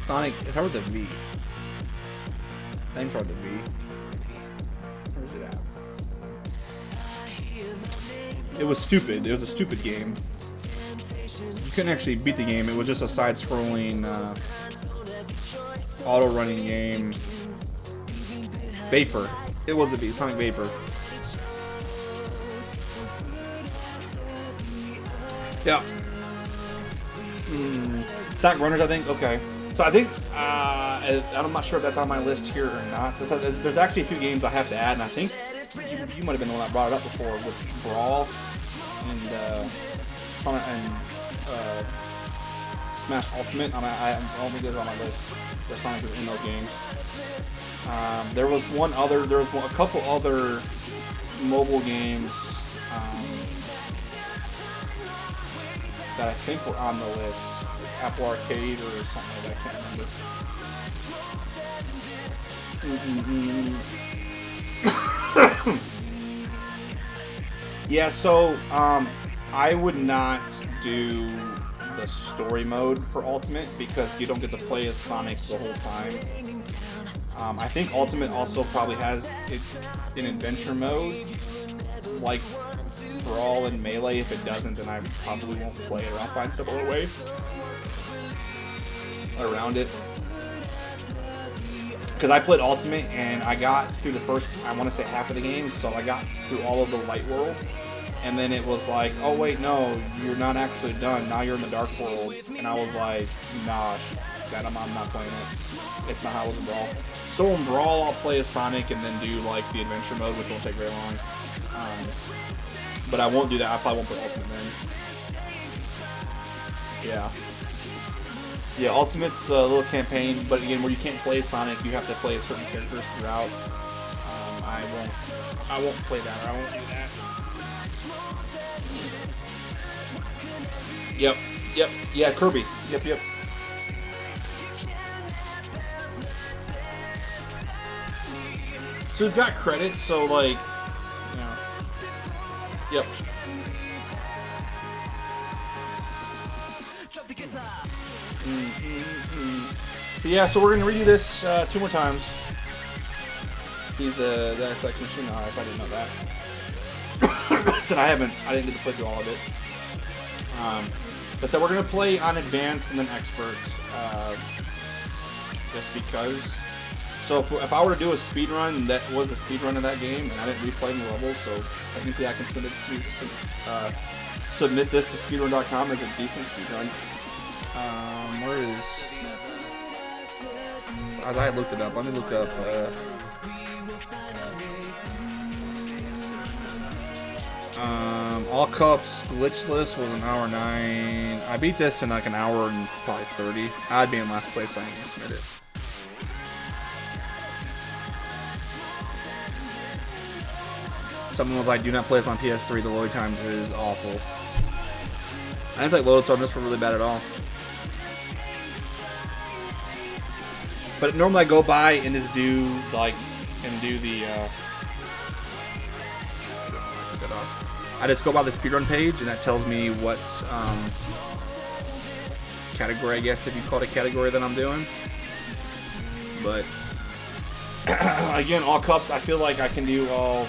Sonic. It started with a V. I think it started with a V. Where's it at? It was stupid. It was a stupid game. You couldn't actually beat the game. It was just a side-scrolling, auto-running game. Vapor. It was a Sonic Vapor. Yeah. Sonic Runners, I think. Okay. So I think I'm not sure if that's on my list here or not. There's actually a few games I have to add, and I think you might have been the one that brought it up before with Brawl and Sonic and Smash Ultimate. I don't think those are on my list. The Sonic is in those games. There was a couple other mobile games that I think were on the list. Apple Arcade or something like that. I can't remember. Yeah, so I would not do the story mode for Ultimate because you don't get to play as Sonic the whole time. I think Ultimate also probably has an adventure mode, like Brawl and Melee. If it doesn't, then I probably won't play it, or I'll find some other way around it. Because I played Ultimate and I got through the first, I want to say half of the game, so I got through all of the light world, and then it was like, oh wait, no, you're not actually done, now you're in the dark world, and I was like, nah, I'm not playing it. It's not how it was in Brawl. So in Brawl, I'll play as Sonic and then do like the adventure mode, which won't take very long. But I won't do that, I probably won't play Ultimate then. Yeah. Yeah, Ultimate's a little campaign, but again, where you can't play Sonic, you have to play certain characters throughout. I won't play that, or I won't do that. Yep, yeah, Kirby. Yep. So we've got credits, so like, you know, yep. But yeah, so we're gonna redo this 2 more times. He's that's like machine eyes. I didn't know that. Said I didn't get to play through all of it. But so we're gonna play on advanced and then expert, just because. So if I were to do a speed run, that was a speed run of that game, and I didn't replay the levels, so technically I can submit this to speedrun.com as a decent speed run. Where is? As I looked it up, let me look up. All Cups glitchless was an hour 9. I beat this in like an hour and probably 30. I'd be in last place. I ain't gonna submit it. Someone was like, "Do not play this on PS3. The load times is awful." I didn't think load times on this were really bad at all. But normally I go by and just do the I took it off. I just go by the speedrun page, and that tells me what's category, I guess, if you call it a category that I'm doing. But again, all cups, I feel like I can do all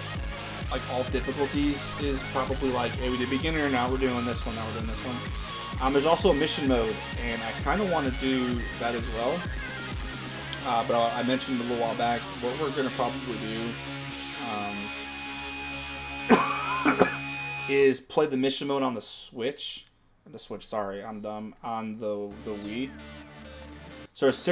difficulties. Is probably like, hey, we did beginner, now we're doing this one, now we're doing this one. There's also a mission mode, and I kind of want to do that as well. But I mentioned a little while back, what we're going to probably do is play the mission mode on the Switch. Sorry, I'm dumb. On the Wii. So there's